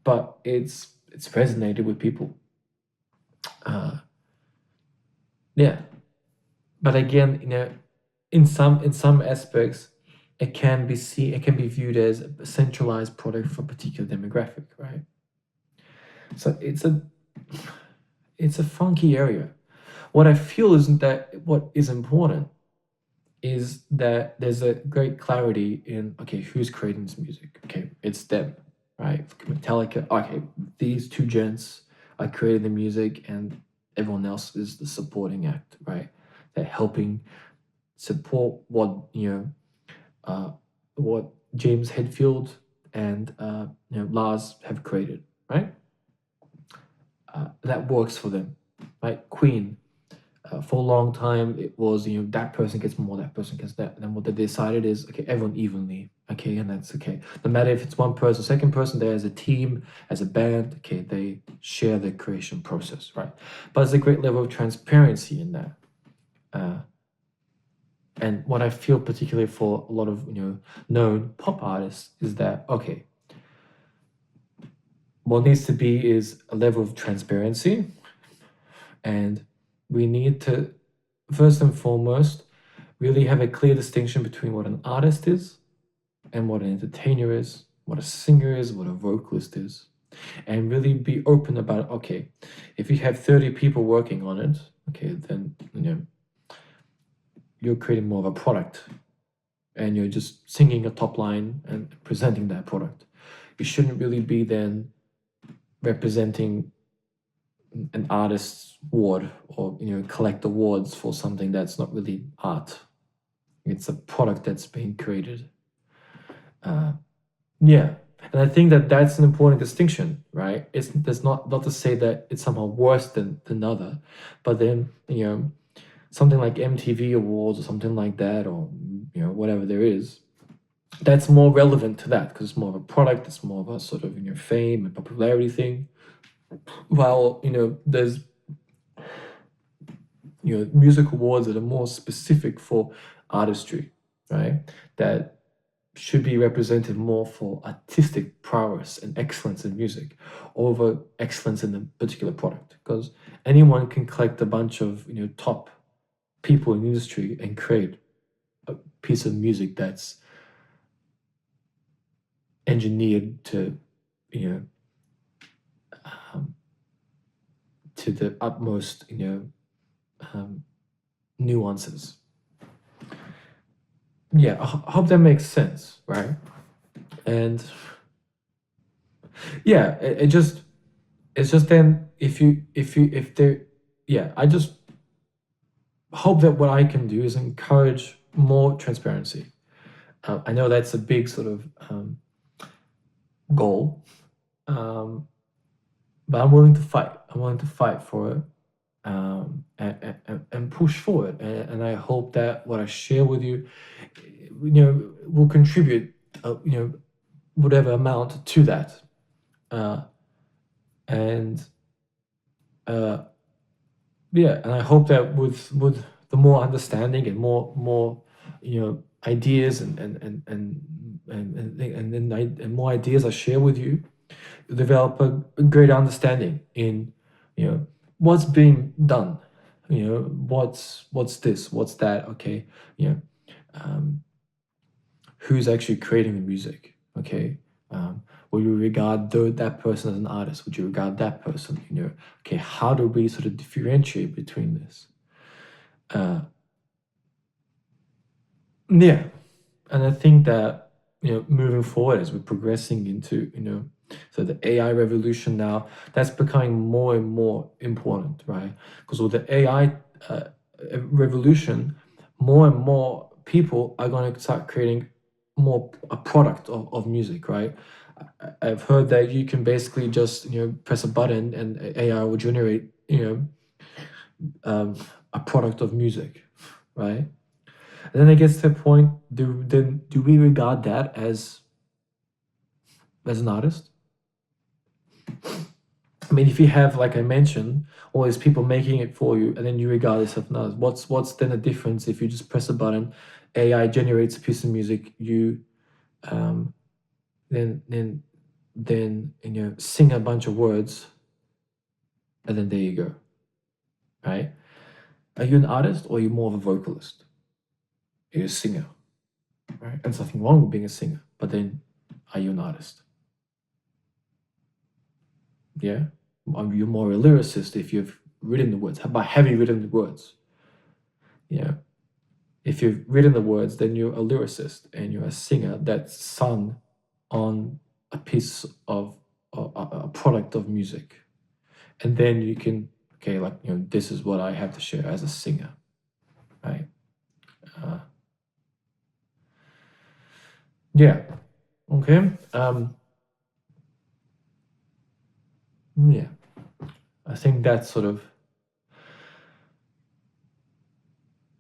but it's resonated with people. Uh, yeah, but again, in some aspects, it can be viewed as a centralized product for a particular demographic, right? So it's a funky area. What I feel is that what is important is that there's a great clarity in, okay, who's creating this music? Okay, it's them, right? Metallica, okay, these two gents are creating the music and everyone else is the supporting act, right? They're helping support what James Hetfield and Lars have created, right? That works for them, right? Queen, for a long time, it was, that person gets more, that person gets that. And then what they decided is, okay, everyone evenly, okay, and that's okay. No matter if it's one person, second person, there as a team, as a band, okay, they share the creation process, right? But there's a great level of transparency in that. And what I feel particularly for a lot of, known pop artists is that, okay, what needs to be is a level of transparency, and we need to, first and foremost, really have a clear distinction between what an artist is and what an entertainer is, what a singer is, what a vocalist is, and really be open about, okay, if you have 30 people working on it, okay, then, you're creating more of a product and you're just singing a top line and presenting that product. You shouldn't really be then representing an artist's award or collect awards for something that's not really art. It's a product that's being created. Yeah, and I think that that's an important distinction, right? That's not to say that it's somehow worse than other, but then something like MTV Awards or something like that, or whatever there is, that's more relevant to that because it's more of a product. It's more of a sort of fame and popularity thing. While there's music awards that are more specific for artistry, right? That should be represented more for artistic prowess and excellence in music over excellence in a particular product, because anyone can collect a bunch of top people in the industry and create a piece of music that's engineered to um, to the utmost nuances. Yeah, I hope that makes sense, right? And yeah, it's just then if there, yeah, I just hope that what I can do is encourage more transparency. I know that's a big sort of goal, but I'm willing to fight. I'm willing to fight for it, and push forward. And I hope that what I share with you, will contribute, whatever amount to that. And yeah, and I hope that with the more understanding and more ideas and more ideas I share with you, develop a greater understanding in what's being done, what's this, what's that, okay, who's actually creating the music, okay. Would you regard that person as an artist? Would you regard that person, okay, how do we sort of differentiate between this? Yeah, and I think that moving forward as we're progressing into so the AI revolution now, that's becoming more and more important, right? Because with the AI revolution, more and more people are going to start creating more a product of music, right? I've heard that you can basically just press a button and AI will generate a product of music, right? And then it gets to a point, do we regard that as an artist? I mean, if you have, like I mentioned, all these people making it for you, and then you regard yourself as an artist, what's then the difference if you just press a button, AI generates a piece of music, you um, then sing a bunch of words, and then there you go. right? Are you an artist or are you more of a vocalist? Are you a singer, right? And there's nothing wrong with being a singer, but then are you an artist? Yeah? Are you more a lyricist if you've written the words? Have you written the words? Yeah. If you've written the words, then you're a lyricist and you're a singer that's sung on a piece of a product of music. And then you can, okay, like, this is what I have to share as a singer, right? Uh, yeah. Okay. Yeah. I think that's sort of,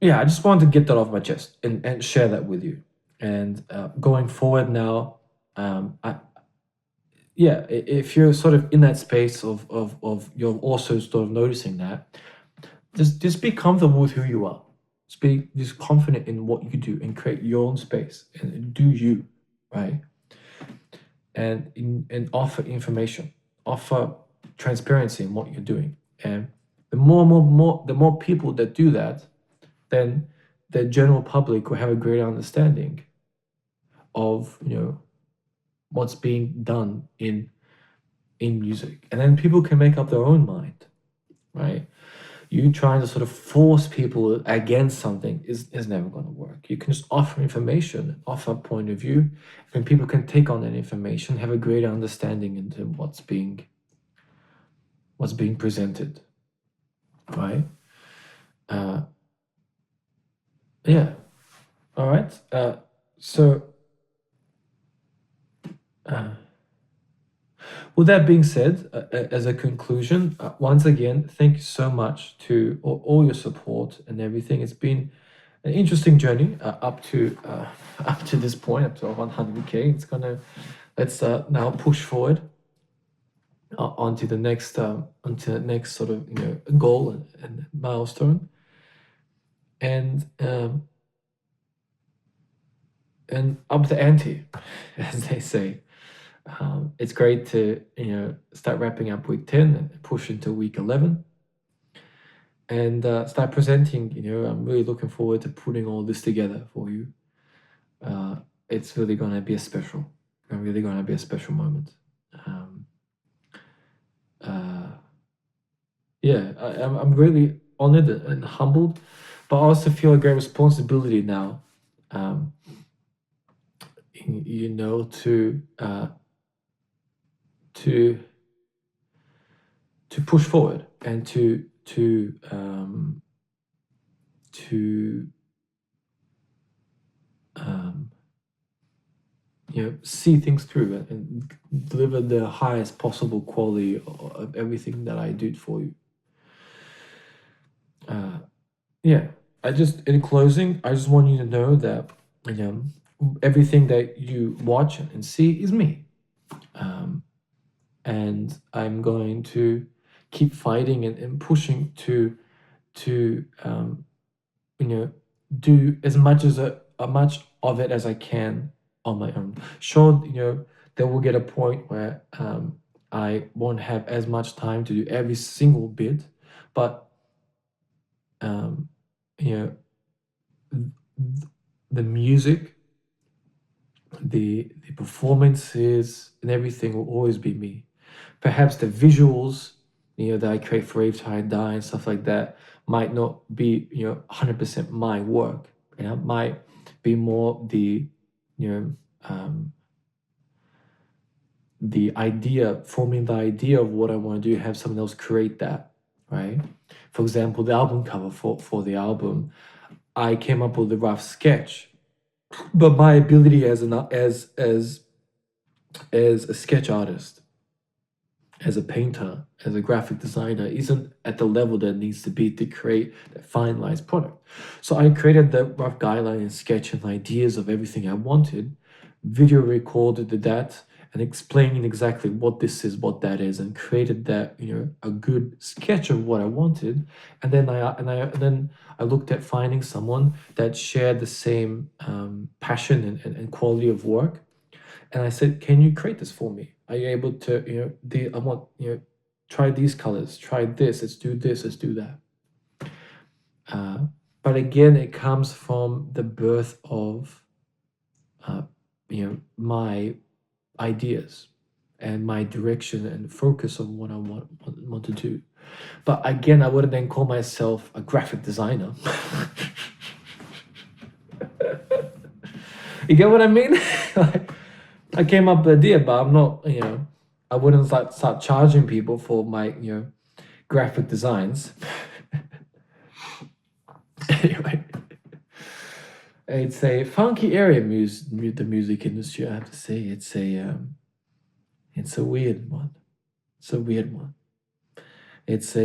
yeah, I just wanted to get that off my chest and share that with you. And going forward now, if you're sort of in that space of you're also sort of noticing that, just be comfortable with who you are. Just be just confident in what you do and create your own space and do you, right? And offer information, offer transparency in what you're doing. And the more people that do that, then the general public will have a greater understanding of what's being done in music, and then people can make up their own mind, right? You trying to sort of force people against something is never going to work. You can just offer information, offer a point of view, and people can take on that information, have a greater understanding into what's being presented, right? Uh, yeah. All right. So, uh, with that being said, as a conclusion, once again, thank you so much to all your support and everything. It's been an interesting journey up to up to this point, up to 100K. Let's now push forward onto the next sort of goal and milestone, and up the ante, as they say. It's great to start wrapping up week 10 and push into week 11 and start presenting. I'm really looking forward to putting all this together for you. It's really going to be really going to be a special moment. Yeah, I'm really honored and humbled, but I also feel a great responsibility now, to push forward and to see things through and deliver the highest possible quality of everything that I do for you. Yeah, in closing, I just want you to know that everything that you watch and see is me, and I'm going to keep fighting and pushing to do as much much of it as I can on my own. Sure, there will get a point where I won't have as much time to do every single bit, but you know, the music, the performances, and everything will always be me. Perhaps the visuals, that I create for Rave Tie Die and stuff like that might not be 100% my work. Might be more the forming the idea of what I want to do, have someone else create that, right? For example, the album cover for the album, I came up with a rough sketch, but my ability as a sketch artist, as a painter, as a graphic designer, isn't at the level that it needs to be to create that finalized product. So I created the rough guideline and sketch and ideas of everything I wanted, video recorded that, and explaining exactly what this is, what that is, and created that a good sketch of what I wanted. And then I looked at finding someone that shared the same passion and quality of work. And I said, can you create this for me? Are you able to, I want, try these colors, try this, let's do that. But again, it comes from the birth of my ideas and my direction and focus on what I want to do. But again, I wouldn't then call myself a graphic designer. You get what I mean? Like, I came up with the idea, but I'm not, I wouldn't start charging people for my, graphic designs. Anyway, it's a funky area, the music industry, I have to say. It's a weird one. It's a weird one. It's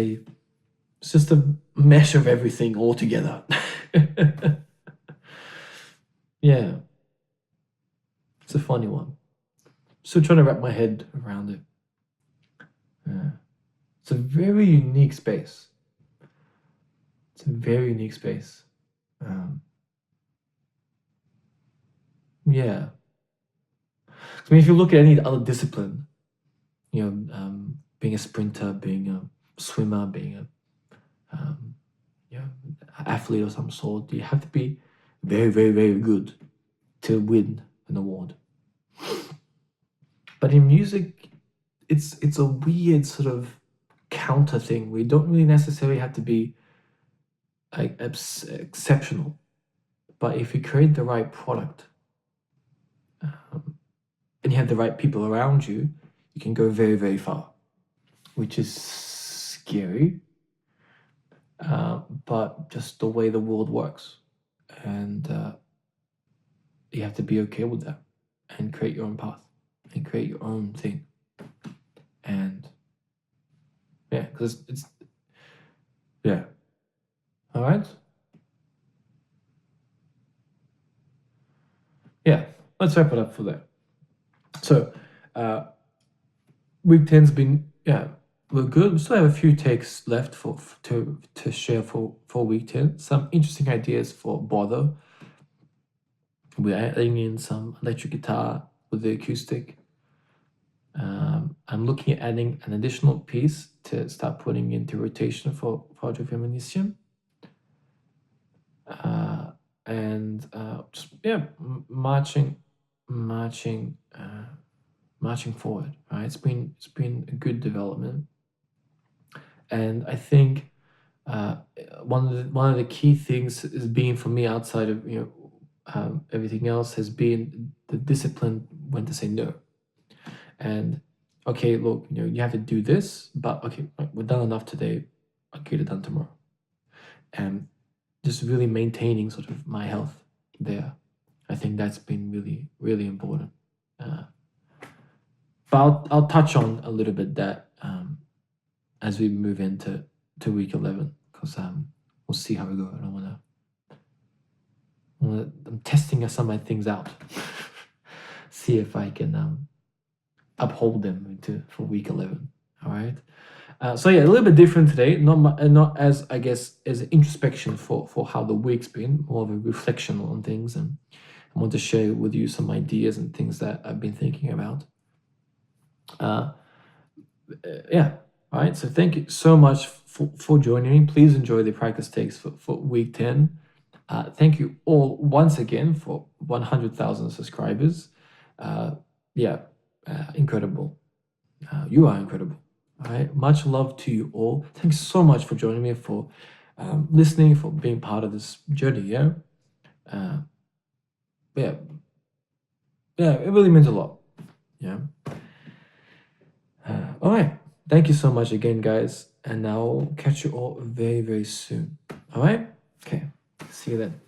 just a mesh of everything all together. Yeah. It's a funny one. Still trying to wrap my head around it. It's a very unique space. It's a very unique space. Yeah. I mean, if you look at any other discipline, being a sprinter, being a swimmer, being a athlete of some sort, you have to be very, very, very good to win an award. But in music, it's a weird sort of counter thing. We don't really necessarily have to be like exceptional, but if you create the right product and you have the right people around you, you can go very, very far, which is scary, but just the way the world works. And you have to be okay with that and create your own path and create your own thing. And yeah, because it's yeah. All right. Yeah, let's wrap it up for that. So, week 10's been we're good. We still have a few takes left to share for week 10. Some interesting ideas for Bother. We're adding in some electric guitar with the acoustic. I'm looking at adding an additional piece to start putting into rotation for Viminacium. And just marching forward. Right, it's been a good development, and I think one of the key things is being for me outside of everything else has been the discipline when to say no. And okay, look, you have to do this, but okay, we're done enough today. I'll get it done tomorrow. And just really maintaining sort of my health there. I think that's been really, really important. But I'll touch on a little bit that as we move into week 11, because we'll see how we go. I don't want to. I'm testing some of my things out. See if I can uphold them for week 11. All right. So yeah, a little bit different today. Not as, I guess, as an introspection for how the week's been, more of a reflection on things, and I want to share with you some ideas and things that I've been thinking about. Yeah. All right. So thank you so much for joining me. Please enjoy the practice takes for week 10. Thank you all once again for 100,000 subscribers. Incredible. You are incredible. All right. Much love to you all. Thanks so much for joining me, for listening, for being part of this journey. Yeah. It really means a lot. Yeah. All right. Thank you so much again, guys. And I'll catch you all very, very soon. All right. Okay. See you then.